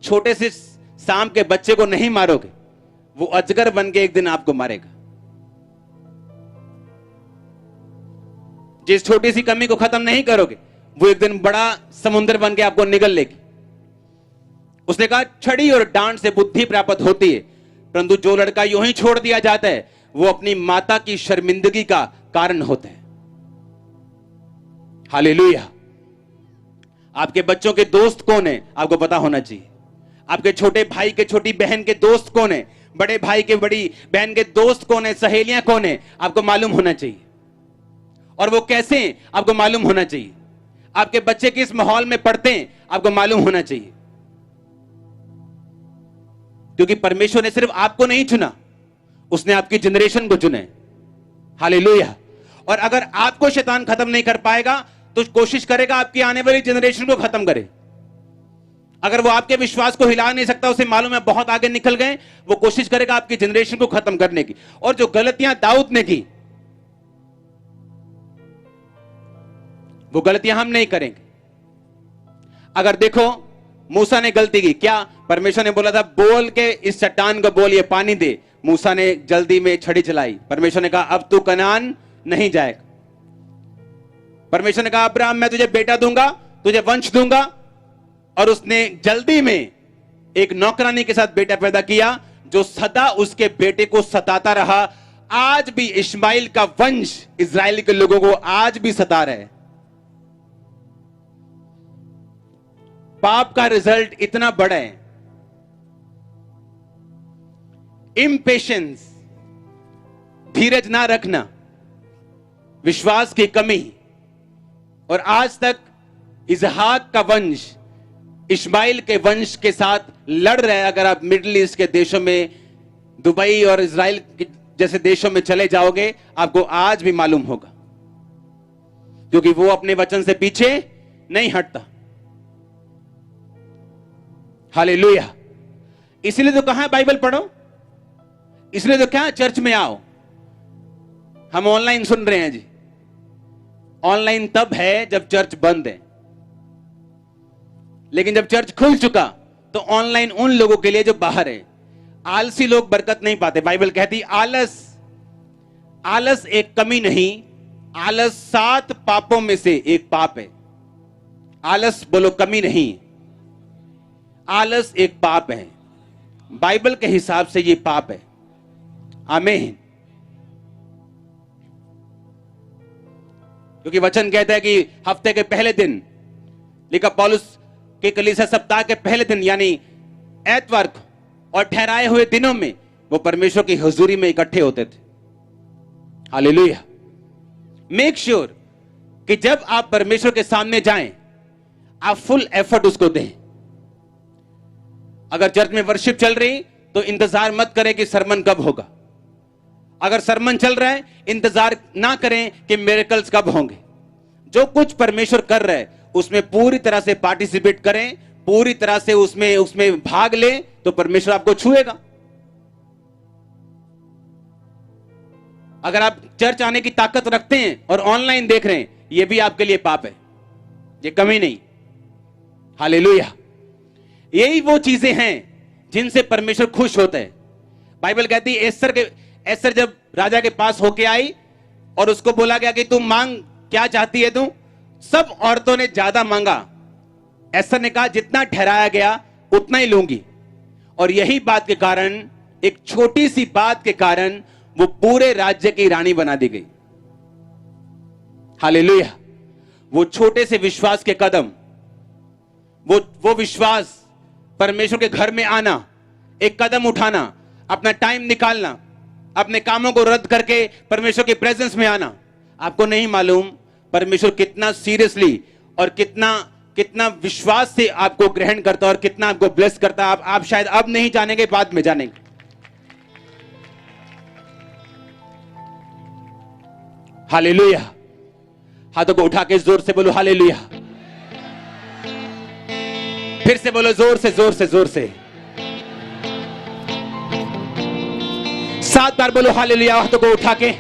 छोटे से सांप के बच्चे को नहीं मारोगे, वो अजगर बन के एक दिन आपको मारेगा। जिस छोटी सी कमी को खत्म नहीं करोगे, वो एक दिन बड़ा समुद्र बन के आपको निगल लेगी। उसने कहा छड़ी और डांट से बुद्धि प्राप्त होती है, परंतु जो लड़का यूं ही छोड़ दिया जाता है वो अपनी माता की शर्मिंदगी का कारण होता है। हालेलुया। आपके बच्चों के दोस्त कौन है आपको पता होना चाहिए। आपके छोटे भाई के छोटी बहन के दोस्त कौन है, बड़े भाई के बड़ी बहन के दोस्त कौन है, सहेलियां कौन है, आपको मालूम होना चाहिए। और वो कैसे हैं आपको मालूम होना चाहिए। आपके बच्चे किस माहौल में पढ़ते हैं आपको मालूम होना चाहिए। क्योंकि परमेश्वर ने सिर्फ आपको नहीं चुना, उसने आपकी जनरेशन को चुना है। हालेलुया। और अगर आपको शैतान खत्म नहीं कर पाएगा तो कोशिश करेगा आपकी आने वाली जनरेशन को खत्म करे। अगर वो आपके विश्वास को हिला नहीं सकता, उसे मालूम है बहुत आगे निकल गए, वो कोशिश करेगा आपकी जनरेशन को खत्म करने की। और जो गलतियां दाऊद ने की वो गलतियां हम नहीं करेंगे। अगर देखो मूसा ने गलती की, क्या परमेश्वर ने बोला था बोल के इस चट्टान को बोल ये पानी दे। मूसा ने जल्दी में छड़ी चलाई। परमेश्वर ने कहा अब तू कनान नहीं जाएगा। परमेश्वर ने कहा अब्राहम मैं तुझे बेटा दूंगा, तुझे वंश दूंगा। और उसने जल्दी में एक नौकरानी के साथ बेटा पैदा किया जो सदा उसके बेटे को सताता रहा। आज भी इस्माइल का वंश इजराइल के लोगों को आज भी सता रहा है। पाप का रिजल्ट इतना बड़ा है। इम्पेशेंस, धीरज ना रखना, विश्वास की कमी। और आज तक इसहाक का वंश इस्माइल के वंश के साथ लड़ रहा है। अगर आप मिडिल ईस्ट के देशों में, दुबई और इजराइल जैसे देशों में चले जाओगे आपको आज भी मालूम होगा, क्योंकि वो अपने वचन से पीछे नहीं हटता। हालेलुया। इसलिए तो कहा बाइबल पढ़ो, इसलिए तो क्या चर्च में आओ। हम ऑनलाइन सुन रहे हैं जी। ऑनलाइन तब है जब चर्च बंद है, लेकिन जब चर्च खुल चुका तो ऑनलाइन उन लोगों के लिए जो बाहर है। आलसी लोग बरकत नहीं पाते। बाइबल कहती आलस एक कमी नहीं, आलस 7 पापों में से एक पाप है। आलस बोलो कमी नहीं, आलस एक पाप है। बाइबल के हिसाब से ये पाप है। आमीन। क्योंकि वचन कहता है कि हफ्ते के पहले दिन, लिखा पौलुस के कलीसिया सप्ताह के पहले दिन यानी एतवार को और ठहराए हुए दिनों में वो परमेश्वर की हुजूरी में इकट्ठे होते थे। हालेलुया। मेक श्योर कि जब आप परमेश्वर के सामने जाएं आप फुल एफर्ट उसको दें। अगर चर्च में वर्शिप चल रही तो इंतजार मत करें कि सरमन कब होगा। अगर सरमन चल रहा है इंतजार ना करें कि मिरेकल्स कब होंगे। जो कुछ परमेश्वर कर रहा है उसमें पूरी तरह से पार्टिसिपेट करें, पूरी तरह से उसमें भाग लें, तो परमेश्वर आपको छुएगा। अगर आप चर्च आने की ताकत रखते हैं और ऑनलाइन देख रहे हैं, यह भी आपके लिए पाप है, ये कमी नहीं। हालेलुया। यही वो चीजें हैं जिनसे परमेश्वर खुश होता है। बाइबल कहती है एस्तर जब राजा के पास होके आई और उसको बोला गया कि तुम मांग क्या चाहती है तू, सब औरतों ने ज्यादा मांगा। एस्तर ने कहा जितना ठहराया गया उतना ही लूंगी। और यही बात के कारण, एक छोटी सी बात के कारण वो पूरे राज्य की रानी बना दी गई। हालेलुया। वो छोटे से विश्वास के कदम, वो विश्वास, परमेश्वर के घर में आना, एक कदम उठाना, अपना टाइम निकालना, अपने कामों को रद्द करके परमेश्वर के प्रेजेंस में आना। आपको नहीं मालूम परमेश्वर कितना सीरियसली और कितना विश्वास से आपको ग्रहण करता है और कितना आपको ब्लेस करता है। आप शायद अब नहीं जानेंगे, बाद में जानेंगे। हालेलुया। हाथों को उठा के जोर से बोलो हालेलुया। फिर से बोलो जोर से जोर से जोर से। 7 बार बोलो हालेलुया हाथों को उठा के।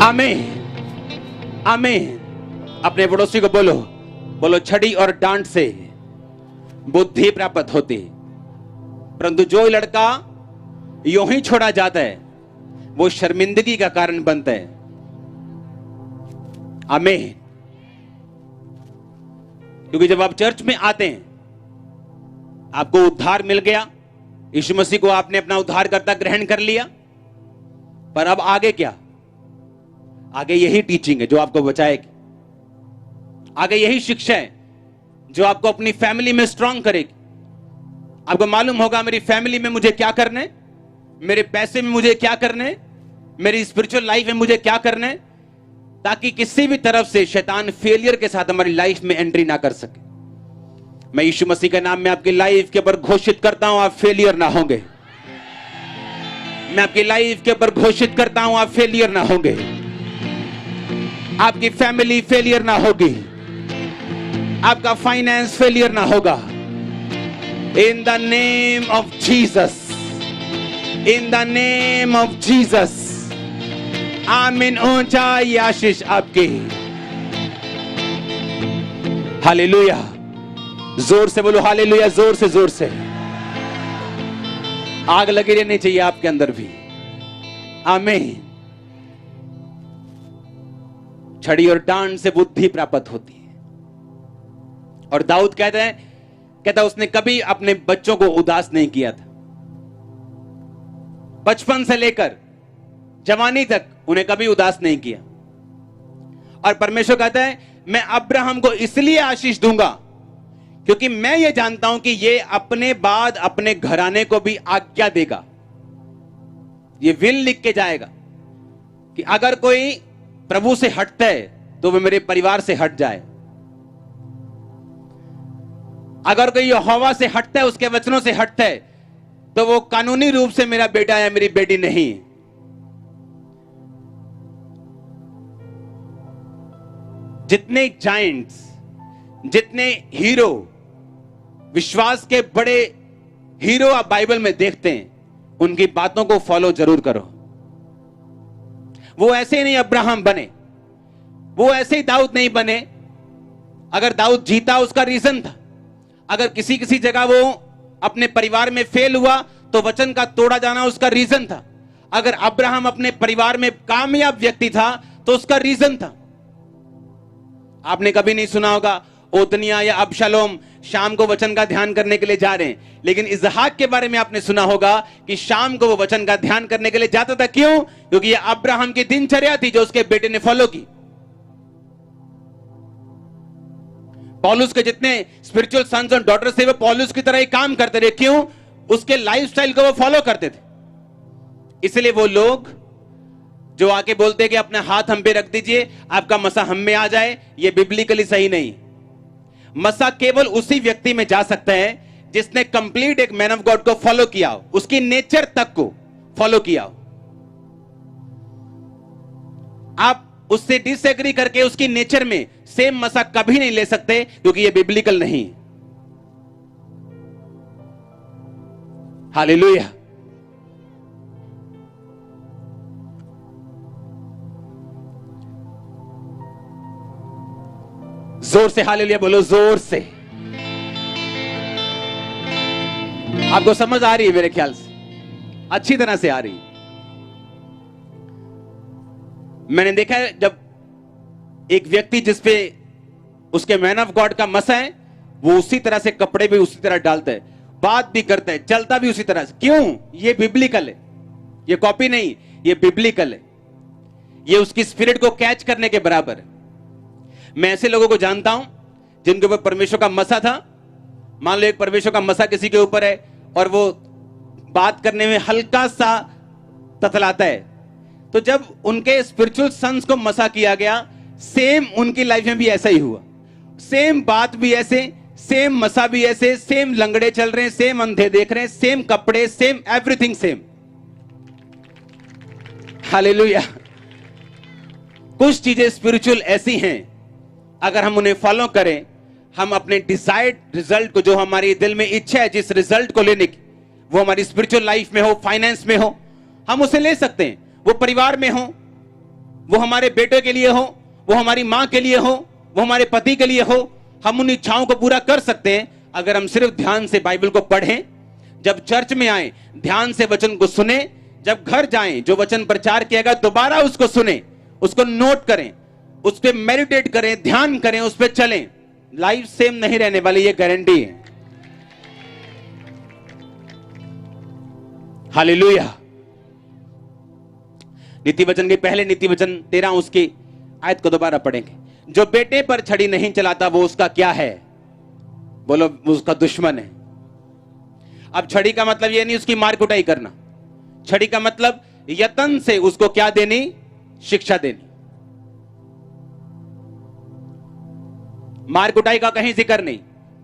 आमीन आमीन। अपने पड़ोसी को बोलो छड़ी और डांट से बुद्धि प्राप्त होती, परंतु जो लड़का यूं ही छोड़ा जाता है वो शर्मिंदगी का कारण बनता है। आमीन। क्योंकि जब आप चर्च में आते हैं, आपको उद्धार मिल गया, यीशु मसीह को आपने अपना उद्धारकर्ता ग्रहण कर लिया, पर अब आगे क्या? आगे यही टीचिंग है जो आपको बचाएगी, आगे यही शिक्षा है जो आपको अपनी फैमिली में स्ट्रांग करेगी। आपको मालूम होगा मेरी फैमिली में मुझे क्या करना है, मेरे पैसे में मुझे क्या करना है, मेरी स्पिरिचुअल लाइफ में मुझे क्या करना है, ताकि किसी भी तरफ से शैतान फेलियर के साथ हमारी लाइफ में एंट्री ना कर सके। मैं यीशु मसीह के नाम में आपकी लाइफ के ऊपर घोषित करता हूं, आप फेलियर ना होंगे। मैं आपकी लाइफ के ऊपर घोषित करता हूं, आप फेलियर ना होंगे। आपकी फैमिली फेलियर ना होगी, आपका फाइनेंस फेलियर ना होगा। In the name of Jesus, in the name of Jesus. आमीन। ऊंचाई आशीष आपकी। हालेलुया। जोर से बोलो हालेलुया, जोर से जोर से। आग लगी रहनी चाहिए आपके अंदर भी। आमीन। छड़ी और डांट से बुद्धि प्राप्त होती है। और दाऊद कहता उसने कभी अपने बच्चों को उदास नहीं किया था। बचपन से लेकर जवानी तक उन्हें कभी उदास नहीं किया। और परमेश्वर कहता है मैं अब्राहम को इसलिए आशीष दूंगा क्योंकि मैं ये जानता हूं कि ये अपने बाद अपने घराने को भी आज्ञा देगा। ये विल लिख के जाएगा कि अगर कोई प्रभु से हटता है तो वह मेरे परिवार से हट जाए। अगर कोई यहोवा से हटता है, उसके वचनों से हटता है, तो वो कानूनी रूप से मेरा बेटा या मेरी बेटी नहीं। जितने जायंट्स, जितने हीरो, विश्वास के बड़े हीरो आप बाइबल में देखते हैं, उनकी बातों को फॉलो जरूर करो। वो ऐसे ही नहीं अब्राहम बने, वो ऐसे ही दाऊद नहीं बने। अगर दाऊद जीता उसका रीजन था। अगर किसी किसी जगह वो अपने परिवार में फेल हुआ तो वचन का तोड़ा जाना उसका रीजन था। अगर अब्राहम अपने परिवार में कामयाब व्यक्ति था तो उसका रीजन था। आपने कभी नहीं सुना होगा ओतनिया या अबशालोम शाम को वचन का ध्यान करने के लिए जा रहे हैं, लेकिन इसहाक के बारे में आपने सुना होगा कि शाम को वो वचन का ध्यान करने के लिए जाता था। क्यों? क्योंकि ये अब्राहम की दिनचर्या थी जो उसके बेटे ने फॉलो की। पौलुस के जितने स्पिरिचुअल सन्स और डॉटर्स थे वो पौलुस की तरह ही काम करते रहे। क्यों? उसके लाइफस्टाइल को वो फॉलो करते थे। इसलिए वो लोग जो आके बोलते हैं कि अपना हाथ हम पे रख दीजिए, आपका मसा हम में आ जाए, ये बिब्लिकली सही नहीं। मसा केवल उसी व्यक्ति में जा सकता है जिसने कंप्लीट एक मैन ऑफ गॉड को फॉलो किया हो, उसकी नेचर तक को फॉलो किया हो। आप उससे डिसएग्री करके उसकी नेचर में सेम मसा कभी नहीं ले सकते, क्योंकि ये बिब्लिकल नहीं। हालेलुया। जोर से हालेलुया बोलो, जोर से। आपको समझ आ रही है? मेरे ख्याल से अच्छी तरह से आ रही है। मैंने देखा है जब एक व्यक्ति जिसपे उसके मैन ऑफ गॉड का मसा है, वो उसी तरह से कपड़े भी उसी तरह डालता है, बात भी करता है, चलता भी उसी तरह से। क्यों? ये बिब्लिकल है, ये कॉपी नहीं, ये बिब्लिकल है। ये उसकी स्पिरिट को कैच करने के बराबर है। मैं ऐसे लोगों को जानता हूं जिनके ऊपर परमेश्वर का मसा था। मान लो एक परमेश्वर का मसा किसी के ऊपर है और वो बात करने में हल्का सा ततलाता है, तो जब उनके स्पिरिचुअल सन्स को मसा किया गया, सेम उनकी लाइफ में भी ऐसा ही हुआ। सेम बात भी ऐसे, सेम मसा भी ऐसे, सेम लंगड़े चल रहे हैं, सेम अंधे देख रहे हैं, सेम कपड़े, सेम एवरीथिंग सेम। हालेलुया। कुछ चीजें स्पिरिचुअल ऐसी हैं, अगर हम उन्हें फॉलो करें, हम अपने डिजायर्ड रिजल्ट को, जो हमारी दिल में इच्छा है जिस रिजल्ट को लेने की, वो हमारी स्पिरिचुअल लाइफ में हो, फाइनेंस में हो, हम उसे ले सकते हैं। वो परिवार में हो, वो हमारे बेटे के लिए हो, वो हमारी मां के लिए हो, वो हमारे पति के लिए हो, हम उन इच्छाओं को पूरा कर सकते हैं अगर हम सिर्फ ध्यान से बाइबल को पढ़ें, जब चर्च में आए ध्यान से वचन को सुने, जब घर जाएं जो वचन प्रचार किया गया दोबारा उसको सुने, उसको नोट करें, उस पर मेडिटेट करें, ध्यान करें, उस पर चलें, लाइफ सेम नहीं रहने वाली, ये गारंटी है। हालेलुया। नीति वचन के पहले नीति वचन 13 उसकी आयत को दोबारा पढ़ेंगे। जो बेटे पर छड़ी नहीं चलाता वो उसका क्या है? बोलो, उसका दुश्मन है। अब छड़ी का मतलब ये नहीं उसकी मार कुटाई करना, छड़ी का मतलब यत्न से उसको क्या देनी? शिक्षा देनी। मार कुटाई का कहीं जिक्र नहीं,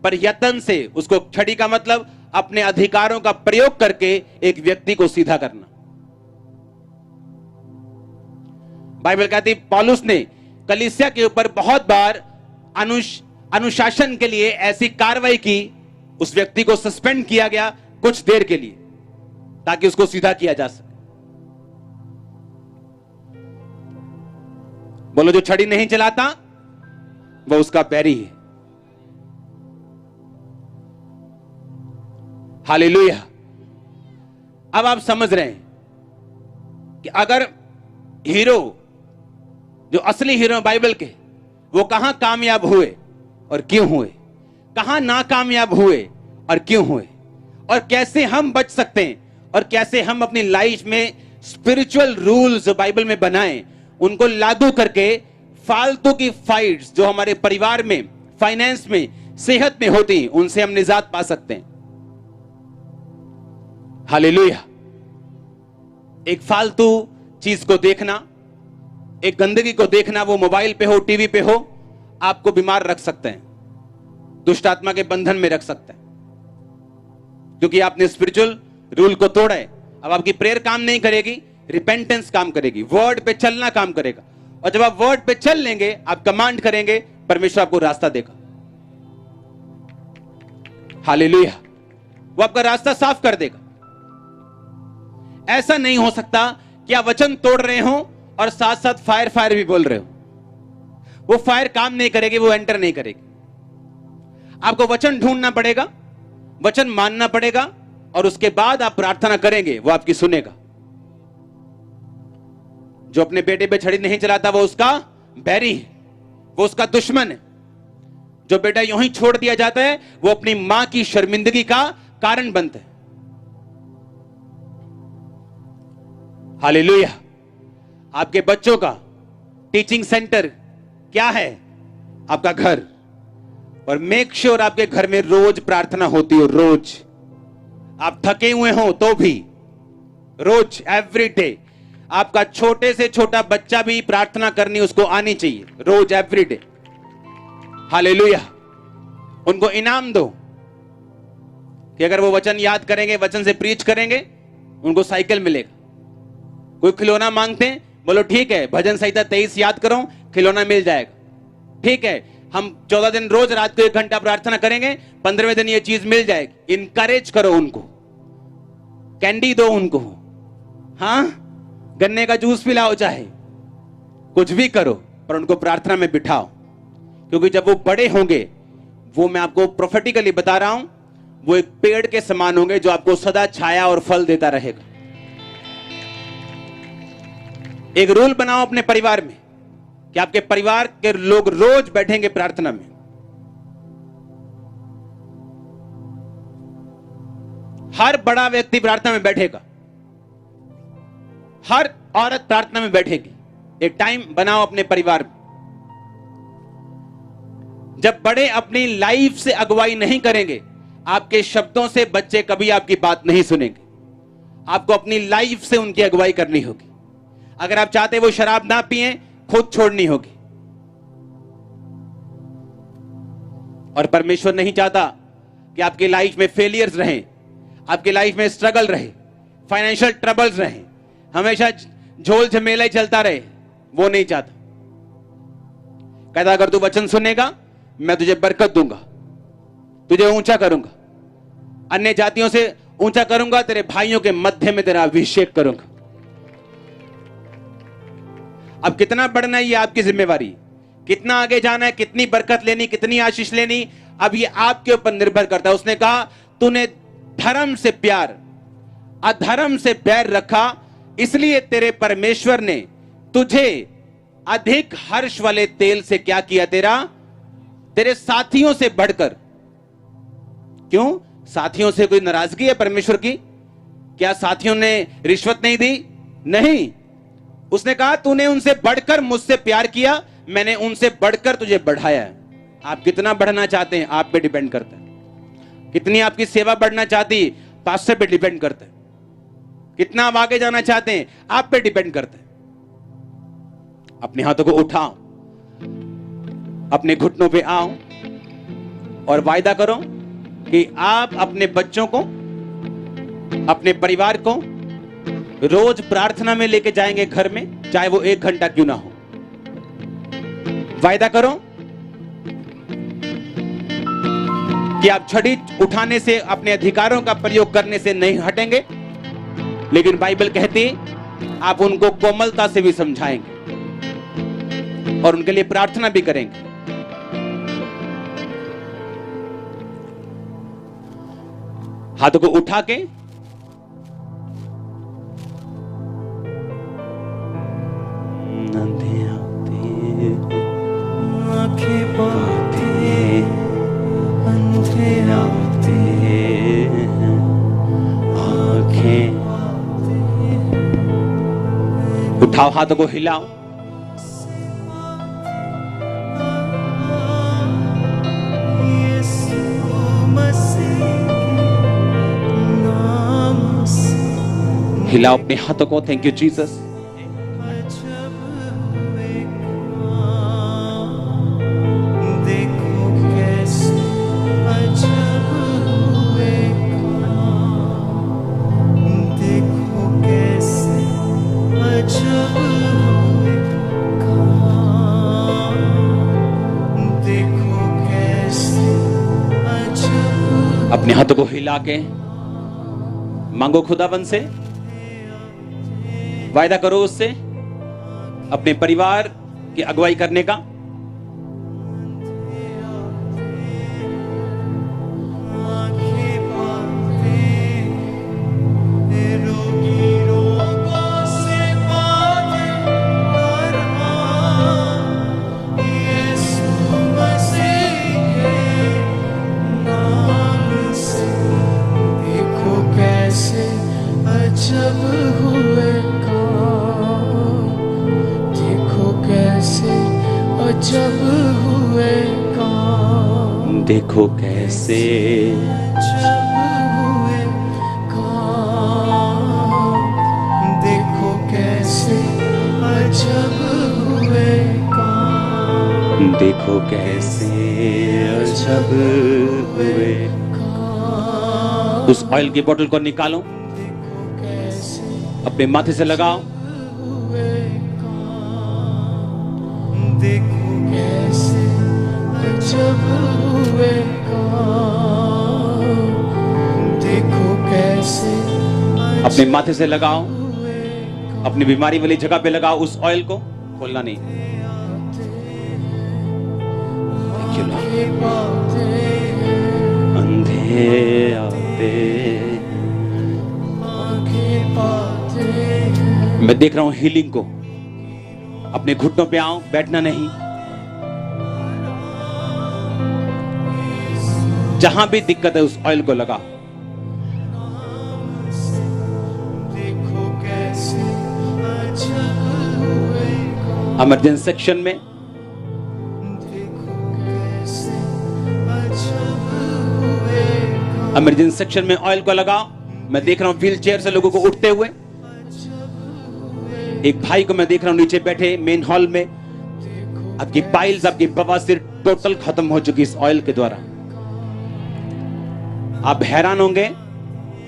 पर यत्न से उसको, छड़ी का मतलब अपने अधिकारों का प्रयोग करके एक व्यक्ति को सीधा करना। बाइबल कहती पौलुस ने कलीसिया के ऊपर बहुत बार अनुशासन के लिए ऐसी कार्रवाई की, उस व्यक्ति को सस्पेंड किया गया कुछ देर के लिए ताकि उसको सीधा किया जा सके। बोलो, जो छड़ी नहीं चलाता वो उसका बैरी है। हालेलुया। अब आप समझ रहे हैं कि अगर हीरो, जो असली हीरो बाइबल के, वो कहां कामयाब हुए और क्यों हुए, कहां नाकामयाब हुए और क्यों हुए, और कैसे हम बच सकते हैं, और कैसे हम अपनी लाइफ में स्पिरिचुअल रूल्स जो बाइबल में बनाएं, उनको लागू करके फालतू की फाइट्स जो हमारे परिवार में, फाइनेंस में, सेहत में होती हैं, उनसे हम निजात पा सकते हैं। हालेलुया। एक फालतू चीज को देखना, एक गंदगी को देखना, वो मोबाइल पे हो, टीवी पे हो, आपको बीमार रख सकते हैं, दुष्ट आत्मा के बंधन में रख सकते हैं, क्योंकि आपने स्पिरिचुअल रूल को तोड़ा है। अब आपकी प्रेयर काम नहीं करेगी, रिपेंटेंस काम करेगी, वर्ड पे चलना काम करेगा, और जब आप वर्ड पे चल लेंगे, आप कमांड करेंगे, परमेश्वर आपको रास्ता देगा। हालेलुया। वो आपका रास्ता साफ कर देगा। ऐसा नहीं हो सकता कि आप वचन तोड़ रहे हो और साथ साथ फायर फायर भी बोल रहे हो। वो फायर काम नहीं करेगी, वो एंटर नहीं करेगी। आपको वचन ढूंढना पड़ेगा, वचन मानना पड़ेगा, और उसके बाद आप प्रार्थना करेंगे, वो आपकी सुनेगा। जो अपने बेटे पे छड़ी नहीं चलाता वो उसका बैरी है, वो उसका दुश्मन है। जो बेटा यूं ही छोड़ दिया जाता है वो अपनी मां की शर्मिंदगी का कारण बनता है। हालेलुया। आपके बच्चों का टीचिंग सेंटर क्या है? आपका घर। और मेक श्योर आपके घर में रोज प्रार्थना होती हो, रोज। आप थके हुए हो तो भी रोज, एवरी डे। आपका छोटे से छोटा बच्चा भी प्रार्थना करनी उसको आनी चाहिए, रोज, एवरी डे। हालेलुया। उनको इनाम दो कि अगर वो वचन याद करेंगे, वचन से प्रीच करेंगे, उनको साइकिल मिलेगा। कोई खिलौना मांगते हैं, बोलो ठीक है, भजन संहिता 23 याद करो, खिलौना मिल जाएगा। ठीक है, हम 14 दिन रोज रात को 1 घंटा प्रार्थना करेंगे, 15वें दिन ये चीज मिल जाएगी। इनकरेज करो उनको, कैंडी दो उनको, हाँ, गन्ने का जूस पिलाओ, चाहे कुछ भी करो, पर उनको प्रार्थना में बिठाओ। क्योंकि जब वो बड़े होंगे, वो मैं आपको प्रोफेटिकली बता रहा हूं, वो एक पेड़ के समान होंगे जो आपको सदा छाया और फल देता रहेगा। एक रूल बनाओ अपने परिवार में कि आपके परिवार के लोग रोज बैठेंगे प्रार्थना में। हर बड़ा व्यक्ति प्रार्थना में बैठेगा, हर औरत प्रार्थना में बैठेगी। एक टाइम बनाओ अपने परिवार में। जब बड़े अपनी लाइफ से अगुवाई नहीं करेंगे, आपके शब्दों से बच्चे कभी आपकी बात नहीं सुनेंगे। आपको अपनी लाइफ से उनकी अगुवाई करनी होगी। अगर आप चाहते वो शराब ना पिए, खुद छोड़नी होगी। और परमेश्वर नहीं चाहता कि आपकी लाइफ में फेलियर्स रहें, आपकी लाइफ में स्ट्रगल रहे, फाइनेंशियल ट्रबल्स रहे, हमेशा झोल झमेला ही चलता रहे। वो नहीं चाहता। कहता अगर तू वचन सुनेगा, मैं तुझे बरकत दूंगा, तुझे ऊंचा करूंगा, अन्य जातियों से ऊंचा करूंगा, तेरे भाइयों के मध्य में तेरा अभिषेक करूंगा। अब कितना बढ़ना है ये आपकी जिम्मेवारी, कितना आगे जाना है, कितनी बरकत लेनी, कितनी आशीष लेनी, अब ये आपके ऊपर निर्भर करता है। उसने कहा तूने धर्म से प्यार, अधर्म से बैर रखा, इसलिए तेरे परमेश्वर ने तुझे अधिक हर्ष वाले तेल से क्या किया तेरे साथियों से बढ़कर। क्यों? साथियों से कोई नाराजगी है परमेश्वर की? क्या साथियों ने रिश्वत नहीं दी? नहीं। उसने कहा तूने उनसे बढ़कर मुझसे प्यार किया, मैंने उनसे बढ़कर तुझे बढ़ाया है। आप कितना बढ़ना चाहते हैं आप पे डिपेंड करता है। कितनी आपकी सेवा बढ़ना चाहती है पास्टर पे डिपेंड करता है। कितना आप आगे जाना चाहते हैं आप पे डिपेंड करता है। अपने हाथों को उठाओ, अपने घुटनों पे आओ और वायदा करो कि आप अपने बच्चों को, अपने परिवार को रोज प्रार्थना में लेके जाएंगे घर में, चाहे वो 1 घंटा क्यों ना हो। वायदा करो कि आप छड़ी उठाने से, अपने अधिकारों का प्रयोग करने से नहीं हटेंगे, लेकिन बाइबल कहती आप उनको कोमलता से भी समझाएंगे और उनके लिए प्रार्थना भी करेंगे। हाथों को उठा के उठाओ, हाथों को हिलाओ। हिलाओ अपने हाथों को। Thank you Jesus. अपने हाथों को हिला के मांगो खुदाबंद से, वायदा करो उससे अपने परिवार की अगुवाई करने का। देखो कैसे देखो कैसे अजब हुए काम, देखो कैसे अजब हुए। उस ऑयल की बोतल को निकालो, अपने माथे से लगाओ। देखो कैसे अजब हुए काम, देखो कैसे अपने माथे से लगाओ, अपनी बीमारी वाली जगह पे लगाओ उस ऑयल को, खोलना नहीं। Thank you, Lord। अंधे आते, मैं देख रहा हूं हीलिंग को। अपने घुटनों पे आओ, बैठना नहीं। जहां भी दिक्कत है उस ऑयल को लगाओ। इमरजेंसी सेक्शन में इमरजेंसी सेक्शन में ऑयल को लगाओ। मैं देख रहा हूं व्हील चेयर से लोगों को उठते हुए। एक भाई को मैं देख रहा हूं नीचे बैठे मेन हॉल में। आपकी पाइल्स, आपकी बवासीर टोटल खत्म हो चुकी इस ऑयल के द्वारा। आप हैरान होंगे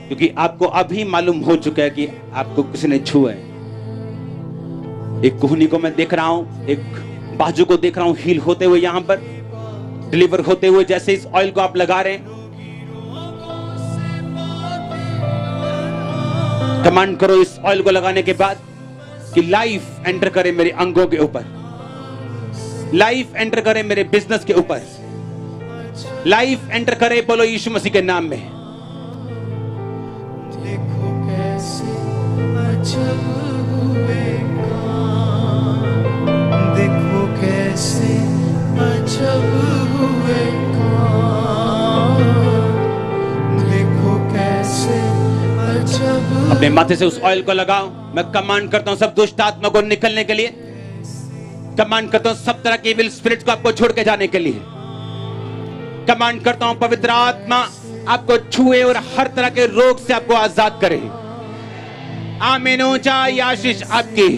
क्योंकि आपको अभी मालूम हो चुका है कि आपको किसी ने छुआ है। एक कोहनी को मैं देख रहा हूं, एक बाजू को देख रहा हूं हील होते हुए, यहां पर डिलीवर होते हुए। जैसे इस ऑयल को आप लगा रहे हैं, कमांड करो इस ऑयल को लगाने के बाद कि लाइफ एंटर करे मेरे अंगों के ऊपर, लाइफ एंटर करे मेरे बिजनेस के ऊपर, लाइफ एंटर करे, बोलो यीशु मसीह के नाम में। देखो कैसे अजब हुए काम, अजब हुए काम, देखो कैसे अजब। अपने माथे से उस ऑयल को लगाओ। मैं कमांड करता हूं सब दुष्ट आत्मा को निकलने के लिए। कमांड करता हूं सब तरह की इविल स्पिरिट को आपको छोड़ के जाने के लिए। कमांड करता हूं पवित्र आत्मा आपको छुए और हर तरह के रोग से आपको आजाद करे। आमीन हो जाए आशीष आपकी।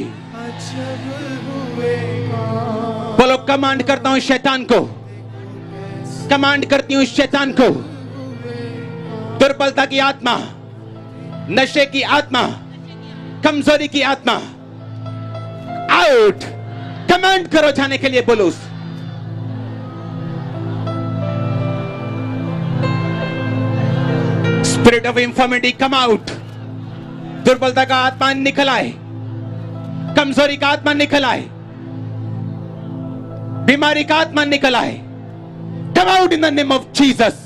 बोलो कमांड करता हूं शैतान को, कमांड करती हूं शैतान को, दुर्बलता की आत्मा, नशे की आत्मा, कमजोरी की आत्मा, आउट। कमांड करो जाने के लिए। बोलो स्पिरिट ऑफ इंफर्मिटी कम आउट। दुर्बलता का आत्मा निकल आए, कमजोरी का आत्मा निकल आए, बीमारी का आत्मा निकल आए। Come out in the name of Jesus.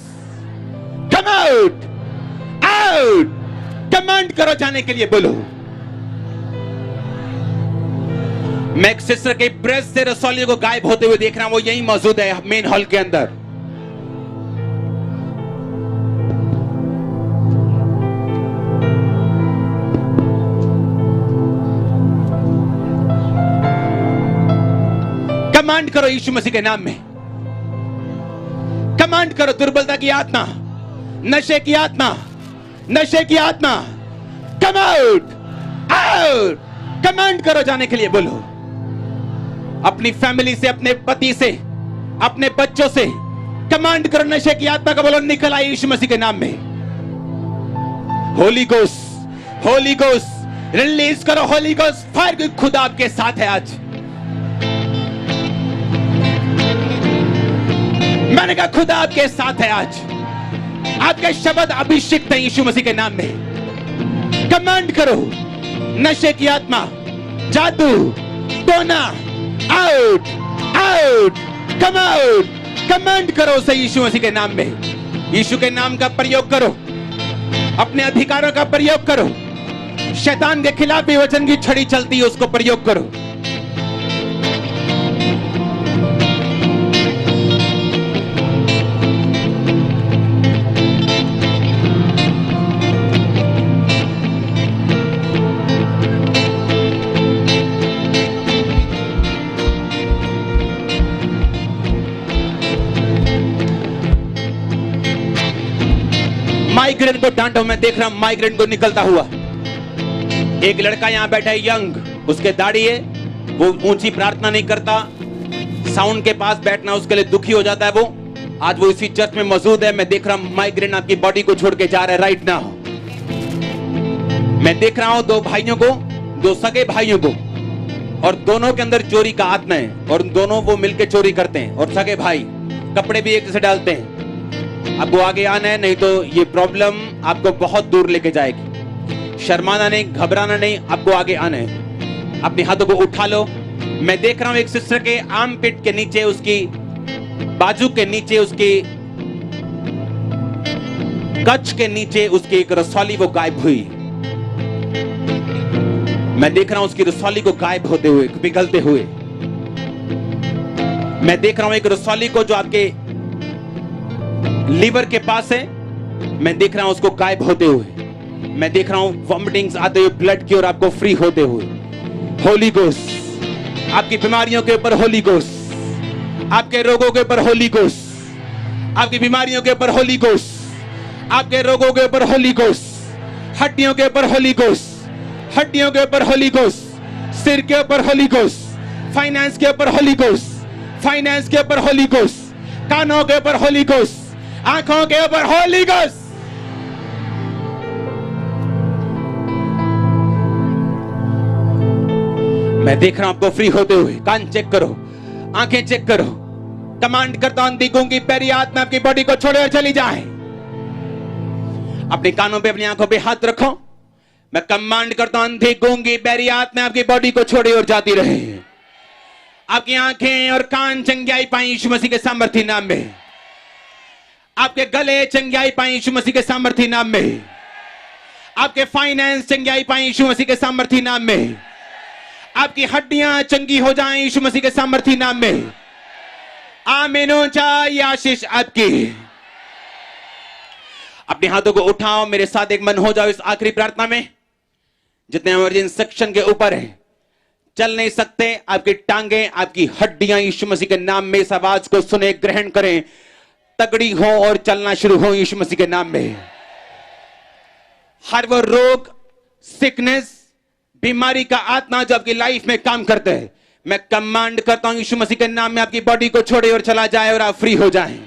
Come out, out. Command करो जाने के लिए। बोलो मैं एक सिस्टर के ब्रेस्ट से रसौलियों को गायब होते हुए देख रहा हूं। वो यही मौजूद है मेन हॉल के अंदर। कमांड करो यीशु मसीह के नाम में। कमांड करो दुर्बलता की आत्मा, नशे की आत्मा, नशे की आत्मा, कम आउट, आउट। कमांड करो जाने के लिए। बोलो अपनी फैमिली से, अपने पति से, अपने बच्चों से कमांड करो नशे की आत्मा का। बोलो निकल आई यीशु मसीह के नाम में। Holi ghost, Holi ghost release करो। होली गोस्ट फायर की खुदा आपके साथ है आज। मैंने कहा खुदा आपके साथ है आज। आपके शब्द अभिषिक्त है यीशु मसीह के नाम में। कमांड करो नशे की आत्मा, जादू, टोना, out, out, come out. Command करो उसे यीशु मसीह के नाम में। यीशु के नाम का प्रयोग करो, अपने अधिकारों का प्रयोग करो। शैतान के खिलाफ भी वचन की छड़ी चलती है, उसको प्रयोग करो। माइग्रेन को डांटो। मैं देख रहा हूं माइग्रेन को निकलता हुआ। एक लड़का यहां बैठा है यंग, उसके दाढ़ी है, वो ऊंची प्रार्थना नहीं करता, साउंड के पास बैठना उसके लिए दुखी हो जाता है। वो आज वो इसी चर्च में मौजूद है। मैं देख रहा हूं माइग्रेन आपकी बॉडी को छोड़ के जा रहा है राइट नाउ। मैं देख रहा हूं दो भाइयों को, दो सगे भाइयों को, और दोनों के अंदर चोरी का आत्मा है और दोनों वो मिलकर चोरी करते हैं। और सगे भाई कपड़े भी एक जैसे डालते हैं। आपको आगे आना है, नहीं तो ये प्रॉब्लम आपको बहुत दूर लेके जाएगी। शर्माना नहीं, घबराना नहीं, आपको आगे आना है। अपने हाथों को उठा लो। मैं देख रहा हूं एक सिस्टर के आर्म पिट के नीचे, उसकी बाजू के नीचे, उसकी कच्छ के नीचे उसकी एक रसौली वो गायब हुई। मैं देख रहा हूं उसकी रसौली को गायब होते हुए, पिघलते हुए। मैं देख रहा हूं एक रसौली को जो आपके लीवर के पास है, मैं देख रहा हूं उसको गायब होते हुए। मैं देख रहा हूं वॉमिटिंग्स आते हुए ब्लड की और आपको फ्री होते हुए। होली गोस्ट आपकी बीमारियों के ऊपर, होली गोस्ट आपके रोगों के ऊपर, होली गोस्ट आपकी बीमारियों के ऊपर, होली गोस्ट आपके रोगों के ऊपर, होली गोस्ट हड्डियों के ऊपर, होली गोस्ट हड्डियों के ऊपर, होली गोस्ट सिर के ऊपर, होली गोस्ट फाइनेंस के ऊपर, होली गोस्ट फाइनेंस के ऊपर, होली गोस्ट कानों के ऊपर, होली गोस्ट आंखों के ऊपर, होली गोस्ट। मैं देख रहा हूं आपको फ्री होते हुए। कान चेक करो, आंखें चेक करो। कमांड करता हूं अंधी गूंगी पैरी आत्मा आपकी बॉडी को छोड़े और चली जाए। अपने कानों पे, अपनी आंखों पे हाथ रखो। मैं कमांड करता हूं अंधी गूंगी पैरी आत्मा आपकी बॉडी को छोड़े और जाती रहे। आपकी आंखें और कान चंगियाई पाई यीशु मसीह के सामर्थी नाम में। आपके गले चंगियाई पाई यीशु मसीह के सामर्थी नाम में। आपके फाइनेंस चंगियाई पाई यीशु मसीह के सामर्थी नाम में। आपकी हड्डियां चंगी हो जाएं यीशु मसीह के सामर्थी नाम में। आमीन ऊंचा, ये आशीष आपकी। अपने हाथों को उठाओ, मेरे साथ एक मन हो जाओ इस आखिरी प्रार्थना में। जितने इमरजेंसी सेक्शन के ऊपर है, चल नहीं सकते, आपकी टांगे, आपकी हड्डियां यीशु मसीह के नाम में इस आवाज को सुने, ग्रहण करें, तगड़ी हो और चलना शुरू हो यीशु मसीह के नाम में। हर वो रोग, सिकनेस, बीमारी का आत्मा जो आपकी लाइफ में काम करते हैं, मैं कमांड करता हूं यीशु मसीह के नाम में, आपकी बॉडी को छोड़े और चला जाए और आप फ्री हो जाएं।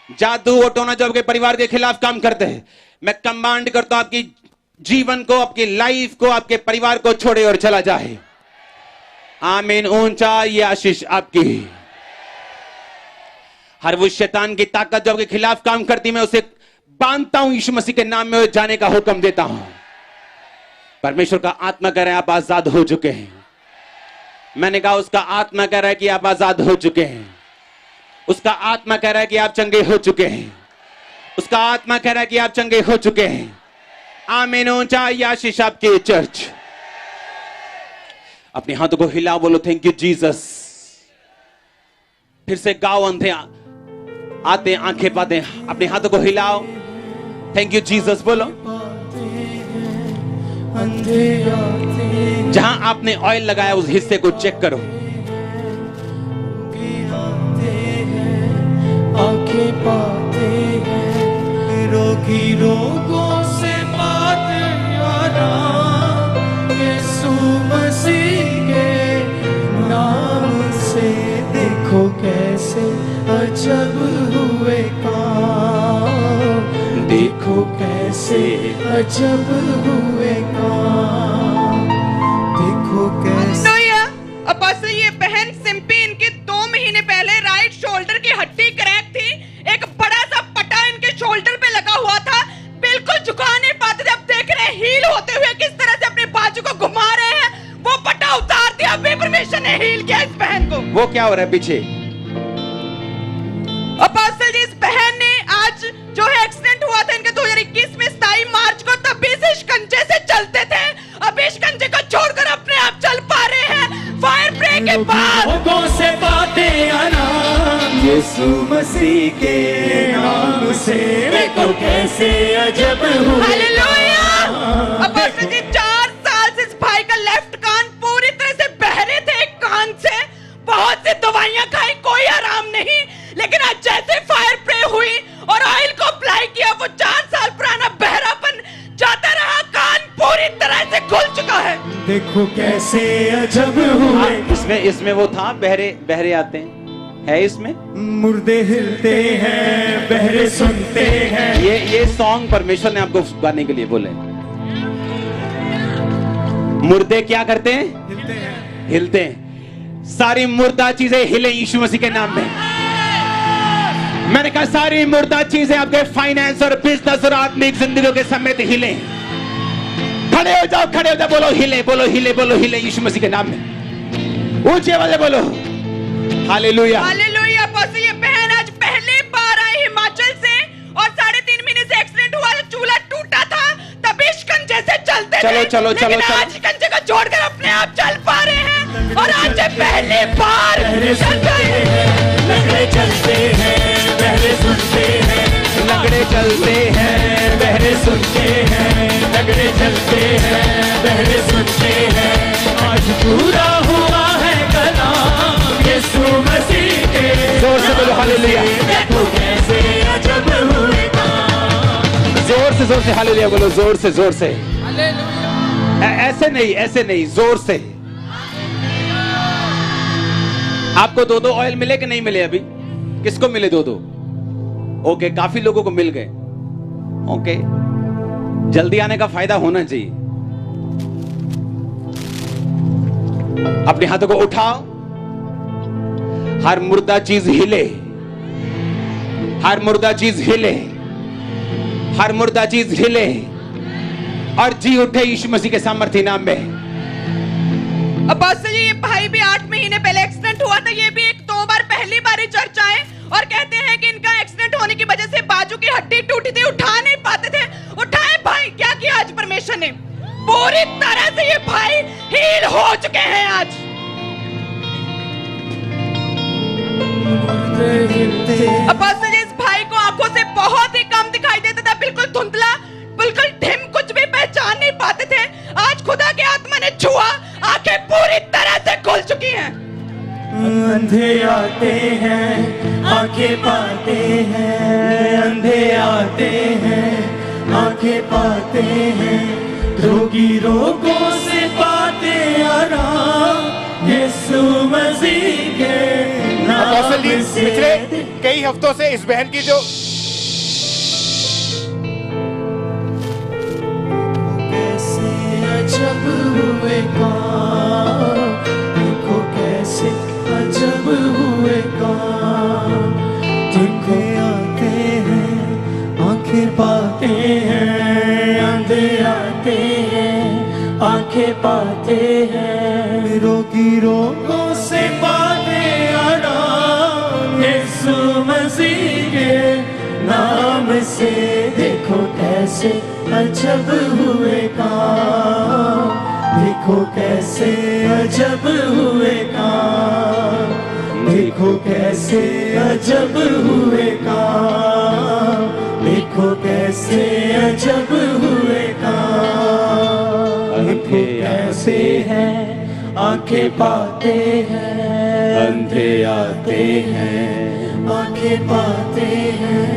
जादू और टोना जो आपके परिवार के खिलाफ काम करते हैं, मैं कमांड करता हूं आपकी जीवन को, आपकी लाइफ को, आपके परिवार को छोड़े और चला जाए। आमीन ऊंचा, ये आशीष आपकी। हर वो शैतान की ताकत जो आपके खिलाफ काम करती, मैं उसे बांधता हूं यीशु मसीह के नाम में और जाने का हुक्म देता हूं। परमेश्वर का आत्मा कह रहा है आप आजाद हो चुके हैं। मैंने कहा उसका आत्मा कह रहा है कि आप आजाद हो चुके हैं। उसका आत्मा कह रहा है कि आप चंगे हो चुके हैं। उसका आत्मा कह रहा है कि आप चंगे हो चुके हैं। आमीन ऊंचा, ये आशीष आपके चर्च। अपने हाथों को हिलाओ, बोलो थैंक यू जीसस। फिर से गाओ, अंधे आते आंखें पाते। अपने हाथों को हिलाओ, थैंक यू जीसस बोलो। जहां आपने ऑयल लगाया उस हिस्से को चेक करो। आंखें पाते हैं, रोगी रोगों से पाते आराम, यीशु मसीह के नाम से। देखो कैसे अजब हुए काम, देखो कैसे अजब हुए काम, देखो कैसे। अपोस्टल, ये बहन सिम्पी, इनके 2 महीने पहले राइट शोल्डर की हड्डी क्रैक थी। एक बड़ा सा पटा इनके शोल्डर पे लगा हुआ था, बिल्कुल झुका नहीं पाते थे। अब देख रहे हैं हील होते हुए किस तरह से अपने बाजू को घुमा रहे हैं। वो पटा उतार दिया, अभी परमेश्वर ने हील किया इस बहन को। वो क्या हो रहा है पीछे? अपोस्टल जी, इस बहन ने आज जो है एक्सीडेंट हुआ था इनके 2021 में 27 मार्च को, तब भी इस शिकंजे से चलते थे। अब इस शिकंजे को छोड़कर अपने आप चल पा रहे हैं फायर प्रे के बाद। लोगों से बातें आराम, यीशु मसीह के नाम से। देखो कैसे अजब हुए। हालेलुया। अपोस्टल जी, 4 साल से इस भाई का लेफ्ट कान पूरी तरह से बहरे थे। एक कान से बहुत सी दवाइयां खाई, कोई आराम नहीं। लेकिन आज जैसे फायर प्रे हुई और ऑयल को अप्लाई किया, वो 4 साल पुराना बहरापन जाता रहा, कान पूरी तरह से खुल चुका है। देखो कैसे अजब हुए। इसमें वो था, बहरे आते हैं, है इसमें। मुर्दे हिलते हैं, बहरे सुनते हैं। ये सॉन्ग परमेश्वर ने आपको गाने के लिए बोले। मुर्दे क्या करते हैं? हिलते हैं, हिलते हैं। सारी मुर्दा चीजें हिले यीशु मसीह के नाम में। मैंने कहा सारी मुर्दा चीजें आपके फाइनेंस और बिजनेस और आत्मिक जिंदगी के समेत हिले। खड़े हो जाओ, खड़े हो जाओ, बोलो हिले, बोलो हिले, बोलो हिले यीशु मसीह के नाम में। ऊंची आवाज में बोलो हालेलुया। हालेलुया। अपोस्टल, ये बहन आज पहली बार आई हिमाचल से और 3.5 महीने से एक्सीडेंट हुआ, चूल्हा टूटा था, तभी शिकंजे से चलते चलो, थे। चलो, लेकिन चलो, आज शिकंजे को छोड़कर अपने आप चल पा रहे हैं। और आज ये पहली बार चल रहे हैं। लंगड़े चलते हैं, बहरे सुनते हैं। लंगड़े चलते हैं, बहरे सुनते हैं, लंगड़े चलते हैं, बहरे सुनते हैं। आज पूरा हुआ है कलाम यीशु मसीह के। जोर से बोलो हालेलुया। देखो कैसे अजब हुए काम। जोर से हालेलुया बोलो, जोर से। ऐसे नहीं, जोर से। आपको 2 ऑयल मिले कि नहीं मिले? अभी किसको मिले 2? ओके, काफी लोगों को मिल गए। ओके, जल्दी आने का फायदा होना चाहिए। अपने हाथों को उठाओ, हर मुर्दा चीज हिले, हर मुर्दा चीज हिले, हर मुर्दा चीज हिले और जी उठे यीशु मसीह के सामर्थ्य नाम में। अपोस्टल जी, ये भाई भी 8 महीने पहले एक्सीडेंट हुआ था। ये भी 1-2 बार पहली बार ही चर्च आए और कहते हैं कि इनका एक्सीडेंट होने की वजह से बाजू की हड्डी टूटी थी, उठा नहीं पाते थे। उठाए भाई, क्या किया आज परमेश्वर ने? पूरी तरह से ये भाई हील हो चुके हैं आज। अपोस्टल जी, इस भाई को आंखों से बहुत ही कम दिखाई देता था, बिल्कुल धुंधला, बिल्कुल ढिम, कुछ भी पहचान नहीं पाते थे। आज खुदा के आत्मा ने छुआ, आंखें पूरी तरह से खुल चुकी हैं। अंधे आते हैं आंखें पाते हैं, अंधे आते हैं आंखें पाते हैं, रोगी रोगों से पाते आराम यीशु मसीह के अपोस्टल जी, नाम से। पिछले कई हफ्तों से इस बहन की जो कैसे अजब हुए काम, देखो कैसे अजब हुए काम, देखो आते हैं आंखें पाते हैं, अंधे आते हैं आंखें पाते हैं, रोगी रोगों से पाते आराम यीशु मसीह के नाम से। देखो कैसे अजब हुए काम, देखो कैसे अजब हुए काम, देखो कैसे अजब हुए काम, देखो कैसे अजब हुए काम, देखो कैसे हैं आंखें पाते हैं, अंधे आते हैं आंखें पाते हैं,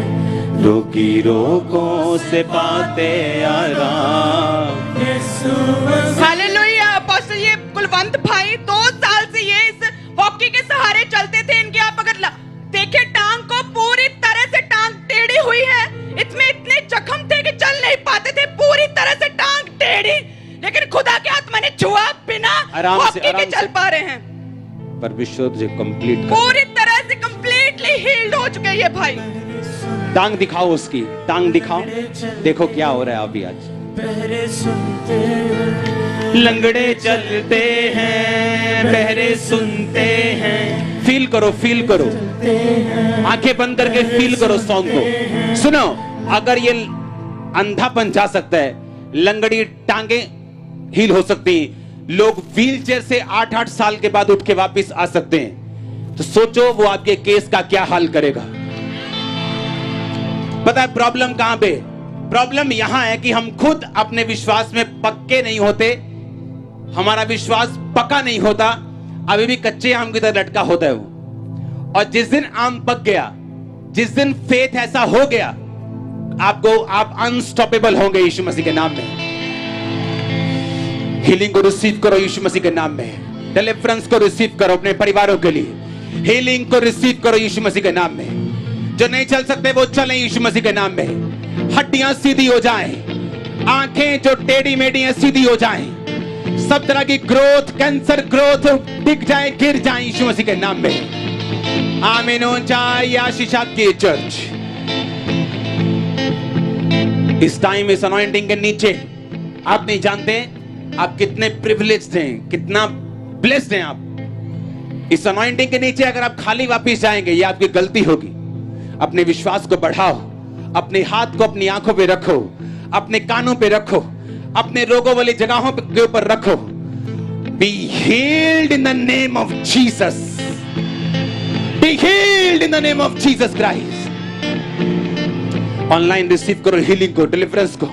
रोगी रोगों से पाते आराम यीशु मसीह। हालेलुया। अपोस्टल ये कुलवंत भाई 2 साल से ये इस हॉकी के सहारे चलते थे। इनके आप अगर देखे टांग को, पूरी तरह से टांग टेढ़ी हुई है, इसमें इतने जख्म थे कि चल नहीं पाते थे, पूरी तरह से टांग टेढ़ी, लेकिन खुदा के आत्मा ने छुआ, बिना हॉकी के चल पा रहे हैं। परमेश्वर तुझे कंप्लीट पूरी तरह से कंप्लीटली हील्ड हो चुके हैं ये भाई। टांग दिखाओ, उसकी टांग दिखाओ, देखो क्या हो रहा है अभी आज। बहरे सुनते हैं, लंगड़े चलते हैं, बहरे सुनते हैं। फील करो, फील करो, आंखें बंद करके फील करो सॉन्ग को। सुनो, अगर ये अंधापन जा सकता है, लंगड़ी टांगे हील हो सकती हैं, लोग व्हीलचेयर से 8-8 साल के बाद उठ के वापस आ सकते हैं, तो सोचो वो आपके केस का क्या हाल करेगा। पता है प्रॉब्लम कहां पे? प्रॉब्लम यहां है कि हम खुद अपने विश्वास में पक्के नहीं होते, हमारा विश्वास पक्का नहीं होता, अभी भी कच्चे आम की तरह लटका होता है वो। और जिस दिन आम पक गया, जिस दिन फेथ ऐसा हो गया, आप अनस्टॉपेबल होंगे यीशु मसीह के नाम में। हीलिंग को रिसीव करो यीशु मसीह के नाम में, डिलीवरेंस को रिसीव करो अपने परिवारों के लिए, हीलिंग को रिसीव करो यीशु मसीह के नाम में। जो नहीं चल सकते वो चलें यीशु मसीह के नाम में। हड्डियां सीधी हो जाएं, आंखें जो टेढ़ी मेढ़ी हैं सीधी हो जाएं, सब तरह की ग्रोथ, कैंसर ग्रोथ दिख जाए, गिर जाए यीशु मसीह के नाम में। आमीन हो जाए आशीषा की चर्च। इस टाइम इस अनॉइंटिंग के नीचे आप नहीं जानते आप कितने प्रिविलेज्ड हैं, कितना ब्लेस्ड हैं आप। इस अनॉइंटिंग के नीचे अगर आप खाली वापस जाएंगे, ये आपकी गलती होगी। अपने विश्वास को बढ़ाओ, अपने हाथ को अपनी आंखों पे रखो, अपने कानों पे रखो, अपने रोगों वाली जगहों के ऊपर रखो। Be healed in the name of Jesus, be healed in the name of Jesus Christ. Online receive करो हीलिंग को, डिलीवरेंस को।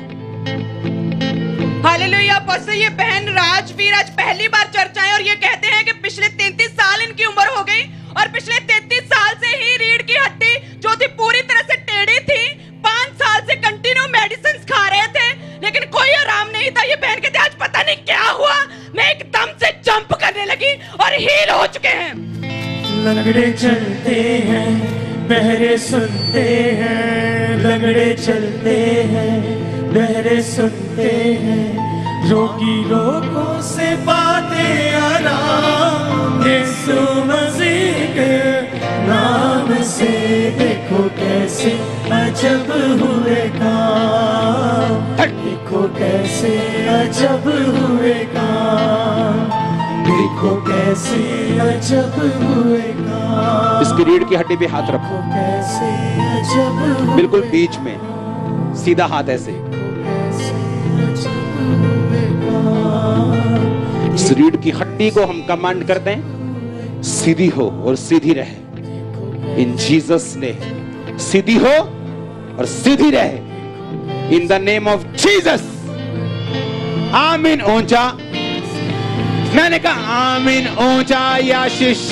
हालेलुया। अपोस्टल ये बहन राजवीर आज पहली बार चर्च आए और ये कहते हैं कि पिछले 33 साल इनकी उम्र हो गई और पिछले 33 साल से ही रीढ़ की हड्डी जो थी पूरी तरह से टेढ़ी थी। 5 साल से कंटिन्यू मेडिसिन खा रहे थे, लेकिन कोई आराम नहीं था। ये बहन कहते आज पता नहीं क्या हुआ, मैं एकदम से जंप करने लगी और हील हो चुके हैं। लंगड़े चलते हैं, बहरे सुनते हैं, लंगड़े चलते हैं, बहरे सुनते हैं, रोगी रोगों से पाते आराम यीशु मसीह के नाम से। देखो कैसे अजब हुए काम, देखो कैसे अजब हुए काम, देखो कैसे अजब हुए काम। इसकी रीढ़ की हड्डी पे हाथ रखो, कैसे अजब हुए बिल्कुल बीच में, सीधा हाथ ऐसे। रीढ़ की हड्डी को हम कमांड करते हैं सीधी हो और सीधी रहे। इन जीसस ने सीधी हो और सीधी रहे in the name of Jesus. आमीन। ऊंचा मैंने कहा आमीन ऊंचा आशीष।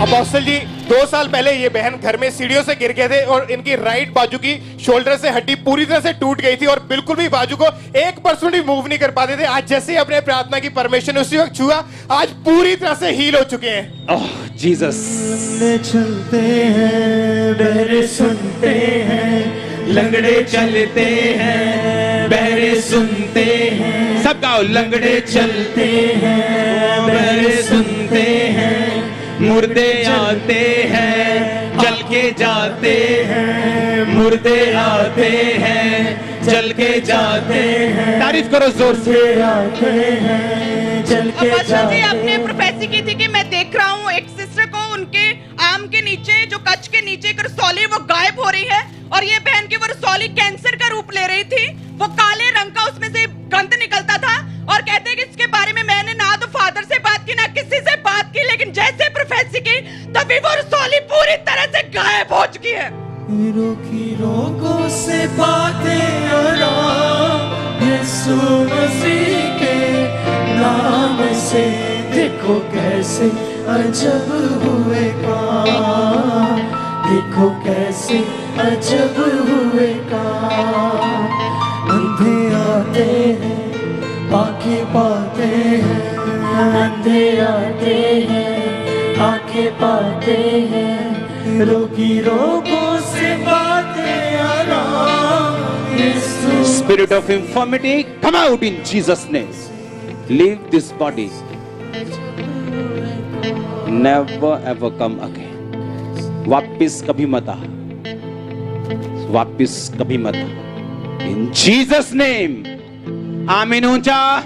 अपोस्टल जी 2 साल पहले ये बहन घर में सीढ़ियों से गिर गए थे और इनकी राइट बाजू की शोल्डर से हड्डी पूरी तरह से टूट गई थी और बिल्कुल भी बाजू को 1% भी मूव नहीं कर पाते थे। आज जैसे ही अपने प्रार्थना की परमिशन ने उसी वक्त छुआ, आज पूरी तरह से हील हो चुके हैं। ओह जीसस। चलते हैं बहरे सुनते हैं, लंगड़े चलते हैं बहरे सुनते हैं। सब गाओ। लंगड़े चलते हैं बहरे सुनते हैं, मुर्दे आते हैं चल के जाते हैं, मुर्दे आते हैं चल के जाते हैं। तारीफ करो जोर से। आते हैं चल के अपोस्टल जी जाते आपने प्रोफेसी की थी कि मैं देख रहा हूँ एक सिस्टर को उनके आर्म के नीचे जो कच के नीचे एक रसौली वो गायब हो रही है और ये बहन की वो रसौली कैंसर का रूप ले रही थी। वो काले रंग का उसमें से गंध निकलता था और कहते हैं कि इसके बारे में मैंने ना तो फादर से बात की ना किसी से बात की, लेकिन जैसे प्रोफेसी की तभी वो रसौली पूरी तरह से गायब हो चुकी है। रोकी रोगों से बातें आराम यीशु मसीह के नाम से, देखो कैसे अजब हुए काम, देखो कैसे अजब हुए काम। अंधे आते हैं आंखें पाते हैं, अंधे आते हैं आंखें पाते हैं, रोगी रोगों से बातें आराम यीशु। Spirit of infirmity, come out in Jesus' name. Leave this body. Never ever come again. वापिस कभी मत आ, वापिस कभी मत आ। In Jesus' name. आमीन। ऊंचा।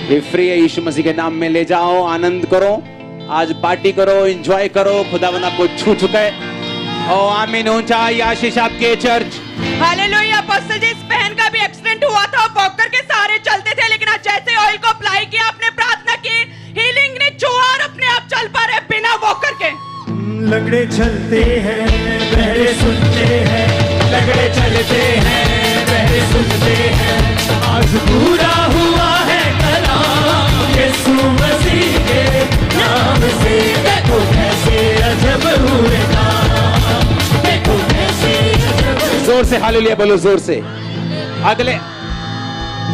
ये फ्री है, यीशु मसीह के नाम में ले जाओ, आनंद करो, आज पार्टी करो, एंजॉय करो, खुदावंद आपको छू चुका है। ओ आमीन। ऊंचा। ये आशीष आपके चर्च। हालेलुया। अपोस्टल जी इस बहन का भी एक्सीडेंट हुआ था, वॉकर के सहारे चलते थे, लेकिन आज जैसे ऑयल को अप्लाई किया, आपने प्रार्थना की, हीलिंग ने छुआ और अपने आप चल पा रहे बिना वॉकर के। लंगड़े चलते हैं बहरे सुनते हैं, लंगड़े चलते हैं बहरे सुनते हैं, आज पूरा हुआ है कलाम यीशु मसीह के नाम से, देखो कैसे अजब हुए काम, देखो कैसे अजब। जोर से हालेलुया बोलो, जोर से। अगले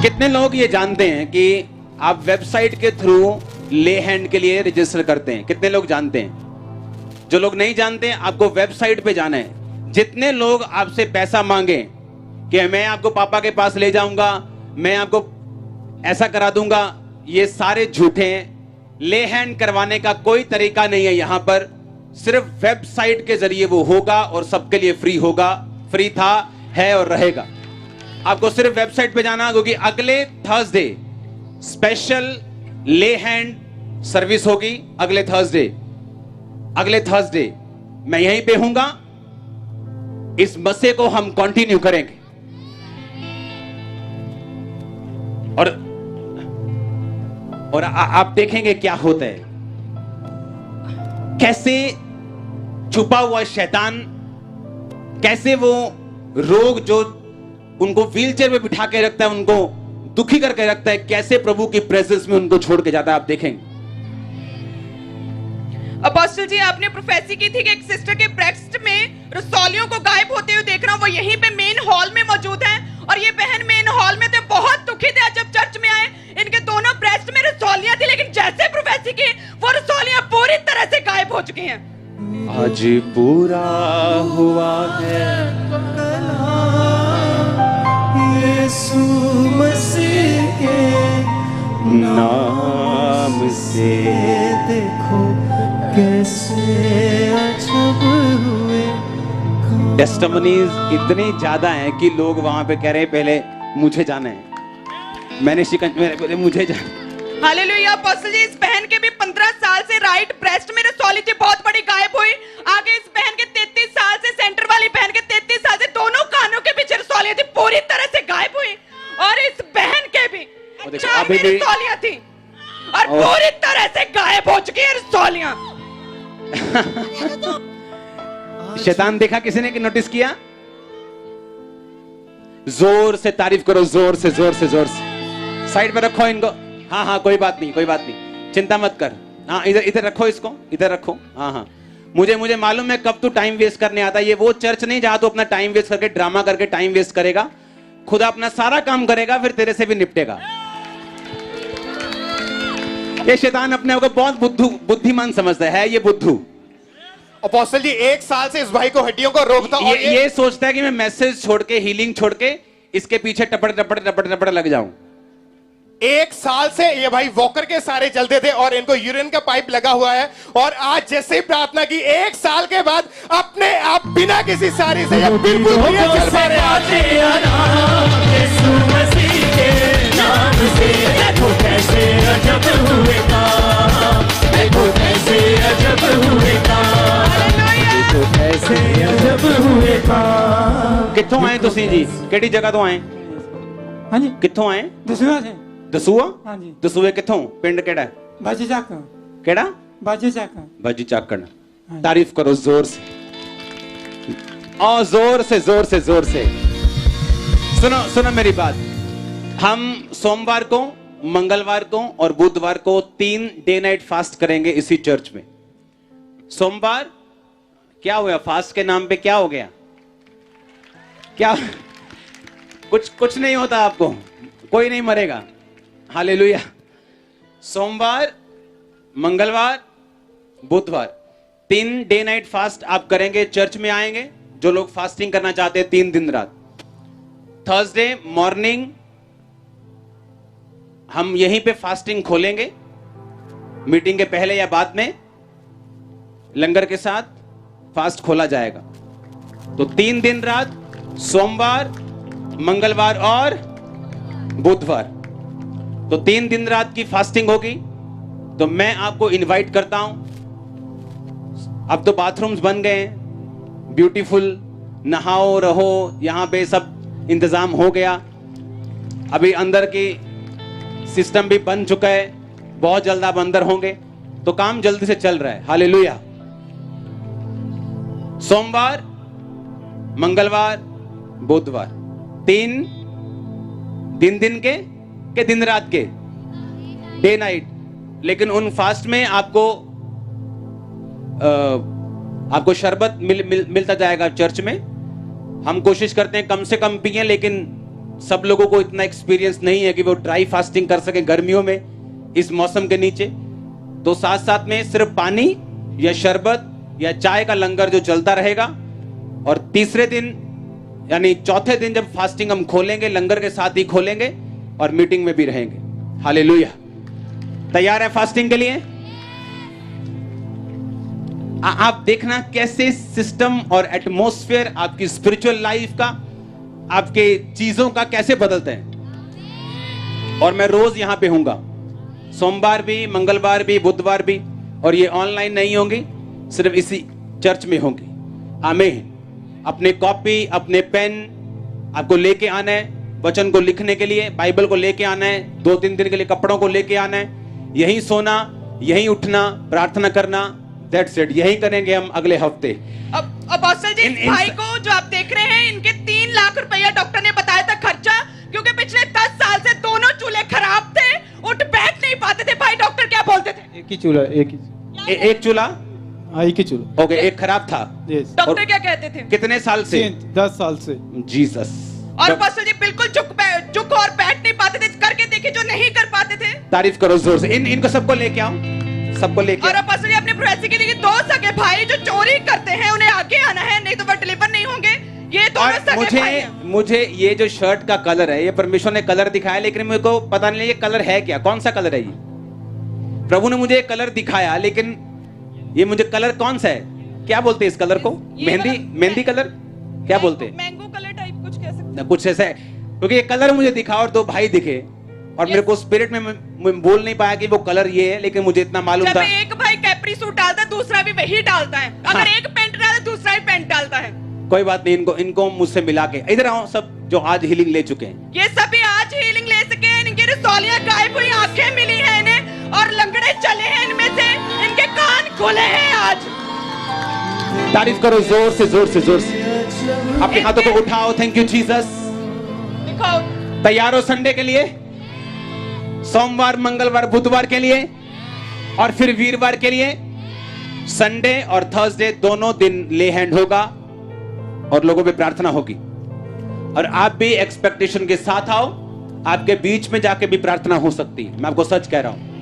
कितने लोग ये जानते हैं कि आप वेबसाइट के थ्रू ले हैंड के लिए रजिस्टर करते हैं? कितने लोग जानते हैं? जो लोग नहीं जानते हैं, आपको वेबसाइट पे जाना है। जितने लोग आपसे पैसा मांगे कि मैं आपको पापा के पास ले जाऊंगा, मैं आपको ऐसा करा दूंगा, ये सारे झूठे हैं। ले हैंड करवाने का कोई तरीका नहीं है यहां पर, सिर्फ वेबसाइट के जरिए वो होगा और सबके लिए फ्री होगा, फ्री था, है और रहेगा। आपको सिर्फ वेबसाइट पे जाना, क्योंकि अगले थर्सडे स्पेशल ले हैंड सर्विस होगी। अगले थर्सडे मैं यहीं पे हूंगा। इस मस्से को हम कंटिन्यू करेंगे और आप देखेंगे क्या होता है, कैसे छुपा हुआ शैतान, कैसे वो रोग जो उनको व्हीलचेयर में बिठा के रखता है, उनको दुखी करके रखता है, कैसे प्रभु की प्रेजेंस में उनको छोड़ के जाता है। आप देखेंगे। अपोस्टल जी आपने प्रोफेसी की थी कि एक सिस्टर के ब्रेस्ट में रसौलियों को गायब होते हुए देखना, वो यहीं पे मेन हॉल में मौजूद है और ये बहन मेन हॉल में थे, बहुत दुखी थे। जब चर्च में आए, इनके दोनों ब्रेस्ट में रसौलियां थी, लेकिन जैसे प्रोफेसी की, वो रसौलियां पूरी तरह से गायब हो चुकी हैं। आज पूरा हुआ है यीशु मसीह के नाम से, देखो कैसे अजब हुए। टेस्टिमनीज इतने ज्यादा हैं कि लोग वहां पे कह रहे हैं पहले मुझे जाना है, मैंने शिकंज में पहले मुझे जाना है। हालेलुया। अपोस्टल जी इस बहन के भी 15 साल से राइट ब्रेस्ट में रसौली थी, बहुत बड़ी गायब हुई। आगे इस बहन के 33 साल से, सेंटर वाली बहन के 33 साल से दोनों कानों के पीछे रसौलियां थी, पूरी तरह से गायब हुई। और इस बहन के भी अभी रसौलियां थी और पूरी तरह से गायब हो चुकी है रसौलियां। शैतान देखा किसी ने कि नोटिस किया? जोर से तारीफ करो, जोर से जोर से जोर से। साइड पे रखो इनको। हाँ हाँ, कोई बात नहीं, कोई बात नहीं, चिंता मत कर। हाँ, इधर इधर रखो इसको, इधर रखो। हाँ हाँ, मुझे मालूम है कब तू टाइम वेस्ट करने आता है। ये वो चर्च नहीं जहां तू अपना टाइम वेस्ट करके ड्रामा करके टाइम वेस्ट करेगा। खुदा अपना सारा काम करेगा, फिर तेरे से भी निपटेगा। ये शैतान अपने आप को बहुत बुद्धिमान समझता है, ये बुद्धू। अपोस्टल जी 1 साल से इस भाई को हड्डियों को रोकता और ये सोचता है कि मैं मैसेज छोड़ के, हीलिंग छोड़ के इसके पीछे टपड़ टपड़ टपड़ टपड़ लग जाऊं। 1 साल से ये भाई वॉकर के सारे चलते थे और इनको यूरिन का पाइप लगा हुआ है, और आज जैसे ही प्रार्थना की 1 साल के बाद अपने आप बिना किसी सारी से ये बिल्कुल चल पा रहे कित्थों आए तुसी जी? केड़ी जगह तो आए? हाँ जी, कित्थों आए? दसूआ से। दसूआ? हाँ जी, दसूए कित्थों? पिंड केड़ा है? बाजी चाक। केड़ा? बाजी चाक। बाजी चाकड़। तारीफ करो जोर से, और जोर से जोर से जोर से। सुनो सुनो मेरी बात। हम सोमवार को, मंगलवार को और बुधवार को 3 डे नाइट फास्ट करेंगे इसी चर्च में। सोमवार क्या हुआ? फास्ट के नाम पे क्या हो गया? क्या? कुछ नहीं होता आपको, कोई नहीं मरेगा। हालेलुया। सोमवार, मंगलवार, बुधवार 3 डे नाइट फास्ट आप करेंगे। चर्च में आएंगे जो लोग फास्टिंग करना चाहते हैं 3 दिन रात। थर्सडे मॉर्निंग हम यहीं पे फास्टिंग खोलेंगे, मीटिंग के पहले या बाद में लंगर के साथ फास्ट खोला जाएगा। तो 3 दिन रात, सोमवार, मंगलवार और बुधवार, तो 3 दिन रात की फास्टिंग होगी। तो मैं आपको इनवाइट करता हूं। अब तो बाथरूम्स बन गए हैं, ब्यूटीफुल, नहाओ रहो, यहां पे सब इंतजाम हो गया। अभी अंदर की सिस्टम भी बन चुका है, बहुत जल्द आप अंदर होंगे, तो काम जल्दी से चल रहा है। हालेलुया। सोमवार, मंगलवार, बुधवार 3 दिन के दिन रात के डे नाइट। लेकिन उन फास्ट में आपको शरबत मिलता जाएगा चर्च में। हम कोशिश करते हैं कम से कम पिए, लेकिन सब लोगों को इतना एक्सपीरियंस नहीं है कि वो ड्राई फास्टिंग कर सके गर्मियों में इस मौसम के नीचे। तो साथ साथ में सिर्फ पानी या शरबत या चाय का लंगर जो चलता रहेगा। और तीसरे दिन यानी चौथे दिन जब फास्टिंग हम खोलेंगे, लंगर के साथ ही खोलेंगे और मीटिंग में भी रहेंगे। हालेलुया। तैयार है फास्टिंग के लिए? आप देखना कैसे सिस्टम और एटमॉस्फेयर आपकी स्पिरिचुअल लाइफ का, आपके चीजों का कैसे बदलते हैं। और मैं रोज यहां पे हूंगा, सोमवार भी, मंगलवार भी, बुधवार भी। और ये ऑनलाइन नहीं होंगी, सिर्फ इसी चर्च में होंगी। आमीन। अपने कॉपी, अपने पेन आपको लेके आना है, वचन को लिखने के लिए बाइबल को लेके आना है, 2-3 दिन के लिए कपड़ों को लेके आना है। यहीं सोना, यहीं उठना, प्रार्थना करना, दैट्स इट। यही करेंगे हम अगले हफ्ते। अब अपोस्टल जी, इस भाई को जो आप देख रहे हैं, इनके 3 लाख रुपया डॉक्टर ने बताया था खर्चा, क्योंकि पिछले 10 साल से दोनों चूल्हे खराब थे, उठ बैठ नहीं पाते थे। भाई डॉक्टर क्या बोलते थे? एक ही चूल्हा, एक चूल्हा। हाँ, एक ही चूल्हा। ओके, एक खराब था। डॉक्टर क्या कहते थे? कितने साल से? 10 साल से। जीसस। और अपोस्टल जी बिल्कुल झुक और बैठ नहीं पाते थे। करके देखिए जो नहीं कर पाते थे। तारीफ करो जोर से। इनको सबको लेके आओ, सबको लेके। और अपोस्टल जी अपने प्रोफेसी के लिए 2 सगे भाई जो चोरी करते हैं, उन्हें आगे आना है, नहीं तो वो डिलीवर नहीं होंगे। ये दोनों सगे भाई हैं। मुझे ये जो शर्ट का कलर है, ये परमेश्वर ने कलर दिखाया, लेकिन मेरे को पता नहीं ये कलर है क्या, कौन सा कलर है ये। प्रभु ने मुझे कलर दिखाया, लेकिन ये मुझे कलर कौन सा है, क्या बोलते हैं इस कलर को? मेहंदी कलर क्या बोलते हैं? मैंगो कलर टाइप कुछ कह सकते हैं। कुछ ऐसा है, क्योंकि ये कलर मुझे दिखा और 2 भाई दिखे, और मेरे को स्पिरिट में मैं बोल नहीं पाया कि वो कलर ये है, लेकिन मुझे इतना मालूम था। एक भाई कैप्री सूट डालता है, दूसरा भी वही डालता है। अगर एक पैंट डाले, दूसरा भी पैंट डालता है। कोई बात नहीं, इनको मुझसे मिला के इधर आओ, सब जो आज हीलिंग ले चुके हैं। ये सभी आज हीलिंग ले सके हैं। इनकी रसौलियां गायब हुई, आंखें मिली हैं इन्हें, और लंगड़े चले हैं इनमें से, इनके कान खुले हैं आज। तारीफ करो जोर से जोर से जोर से। अपने हाथों को उठाओ। Thank you Jesus. दिखाओ। तैयार हो संडे के लिए, सोमवार मंगलवार बुधवार के लिए और फिर वीरवार के लिए। संडे और थर्सडे दोनों दिन ले हैंड होगा और लोगों पे प्रार्थना होगी। और आप भी एक्सपेक्टेशन के साथ आओ। आपके बीच में जाके भी प्रार्थना हो सकती है, मैं आपको सच कह रहा हूं।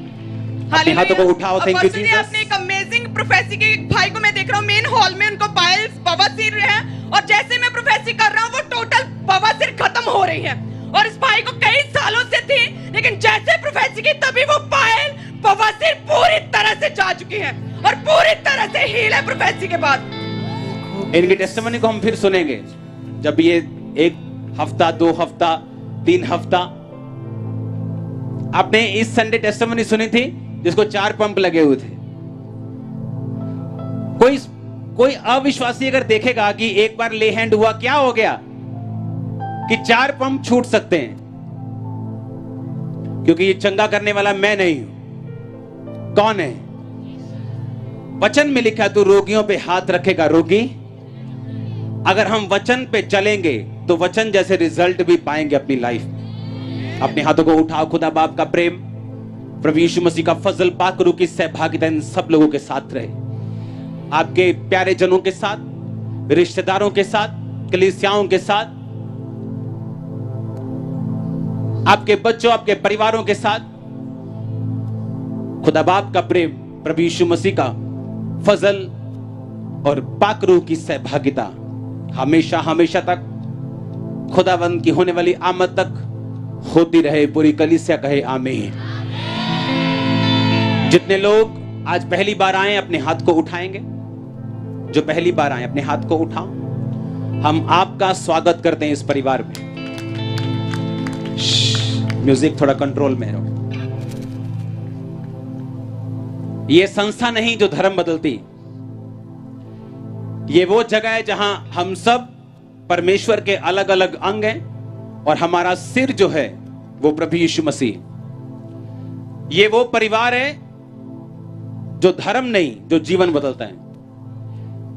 अपने हाथों को उठाओ। Thank you Jesus. आपने एक अमेजिंग प्रोफेसी के भाई को मैं देख रहा हूं मेन हॉल में, उनको पाइल्स बवासीर है और जैसे मैं प्रोफेसी कर रहा हूं वो टोटल बवासीर खत्म हो रही है। और इस भाई को कई सालों से थी, लेकिन जैसे प्रोफेसी की तभी वो पायल बवासीर पूरी तरह से जा चुकी है और पूरी तरह से हील है प्रोफेसी के बाद। इनकी टेस्टिमनी को हम फिर सुनेंगे जब ये 1 हफ्ता 2 हफ्ता 3 हफ्ता। आपने इस संडे टेस्टिमनी सुनी थी जिसको 4 पंप लगे हुए थे। कोई अविश्वासी अगर देखेगा कि एक बार ले हैंड हुआ, क्या हो गया कि 4 पंप छूट सकते हैं, क्योंकि ये चंगा करने वाला मैं नहीं हूं। कौन है? वचन में लिखा तू रोगियों पे हाथ रखेगा रोगी। अगर हम वचन पे चलेंगे तो वचन जैसे रिजल्ट भी पाएंगे अपनी लाइफ में। अपने हाथों को उठाओ। खुदा बाप का प्रेम, प्रभु यीशु मसीह का फजल, पाक रूह की सहभागिता इन सब लोगों के साथ रहे। आपके प्यारे जनों के साथ, रिश्तेदारों के साथ, कलीसियाओं के साथ, आपके बच्चों, आपके परिवारों के साथ। खुदा बाप का प्रेम, प्रभु यीशु मसीह का फजल और पाक रूह की सहभागिता हमेशा हमेशा तक, खुदावंद की होने वाली आमद तक होती रहे। पूरी कलीसिया कहे आमीन। जितने लोग आज पहली बार आए अपने हाथ को उठाएंगे। जो पहली बार आए अपने हाथ को उठाओ। हम आपका स्वागत करते हैं इस परिवार में। म्यूजिक थोड़ा कंट्रोल में रहो। यह संस्था नहीं जो धर्म बदलती, ये वो जगह है जहां हम सब परमेश्वर के अलग अलग अंग हैं और हमारा सिर जो है वो प्रभु यीशु मसीह। ये वो परिवार है जो धर्म नहीं, जो जीवन बदलता है।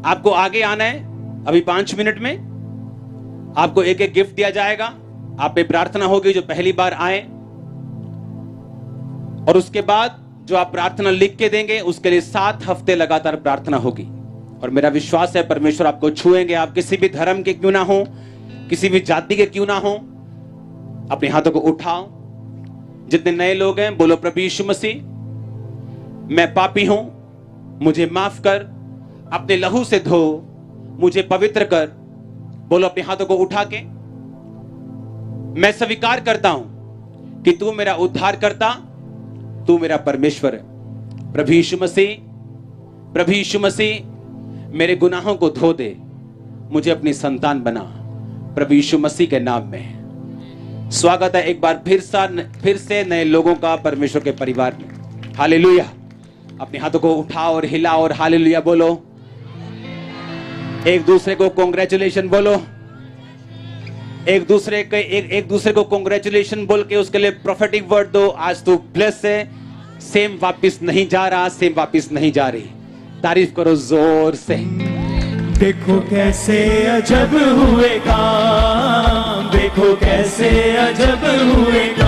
आपको आगे आना है। अभी 5 मिनट में आपको एक एक गिफ्ट दिया जाएगा। आप पे प्रार्थना होगी जो पहली बार आए, और उसके बाद जो आप प्रार्थना लिख के देंगे उसके लिए 7 हफ्ते लगातार प्रार्थना होगी। और मेरा विश्वास है परमेश्वर आपको छुएंगे। आप किसी भी धर्म के क्यों ना हो, किसी भी जाति के क्यों ना हो, अपने हाथों को उठाओ। जितने नए लोग हैं बोलो प्रभु यीशु मसीह, मैं पापी हूं, मुझे माफ कर, अपने लहू से धो, मुझे पवित्र कर। बोलो अपने हाथों को उठा के। मैं स्वीकार करता हूं कि तू मेरा उद्धार करता, तू मेरा परमेश्वर है। प्रभु यीशु मसीह, प्रभु यीशु मसीह मेरे गुनाहों को धो दे, मुझे अपनी संतान बना, प्रभु यीशु मसीह के नाम में। स्वागत है एक बार फिर से नए लोगों का परमेश्वर के परिवार में। हालेलुया। अपने हाथों को उठाओ और हिलाओ और हालेलुया बोलो। एक दूसरे को कांग्रेचुलेशन बोलो। एक दूसरे को कांग्रेचुलेशन बोल के उसके लिए प्रोफेटिक वर्ड दो। आज तू ब्लेस है, सेम वापस नहीं जा रहा, सेम वापस नहीं जा रही। तारीफ करो जोर से। देखो कैसे अजब हुए काम, देखो कैसे अजब हुए काम।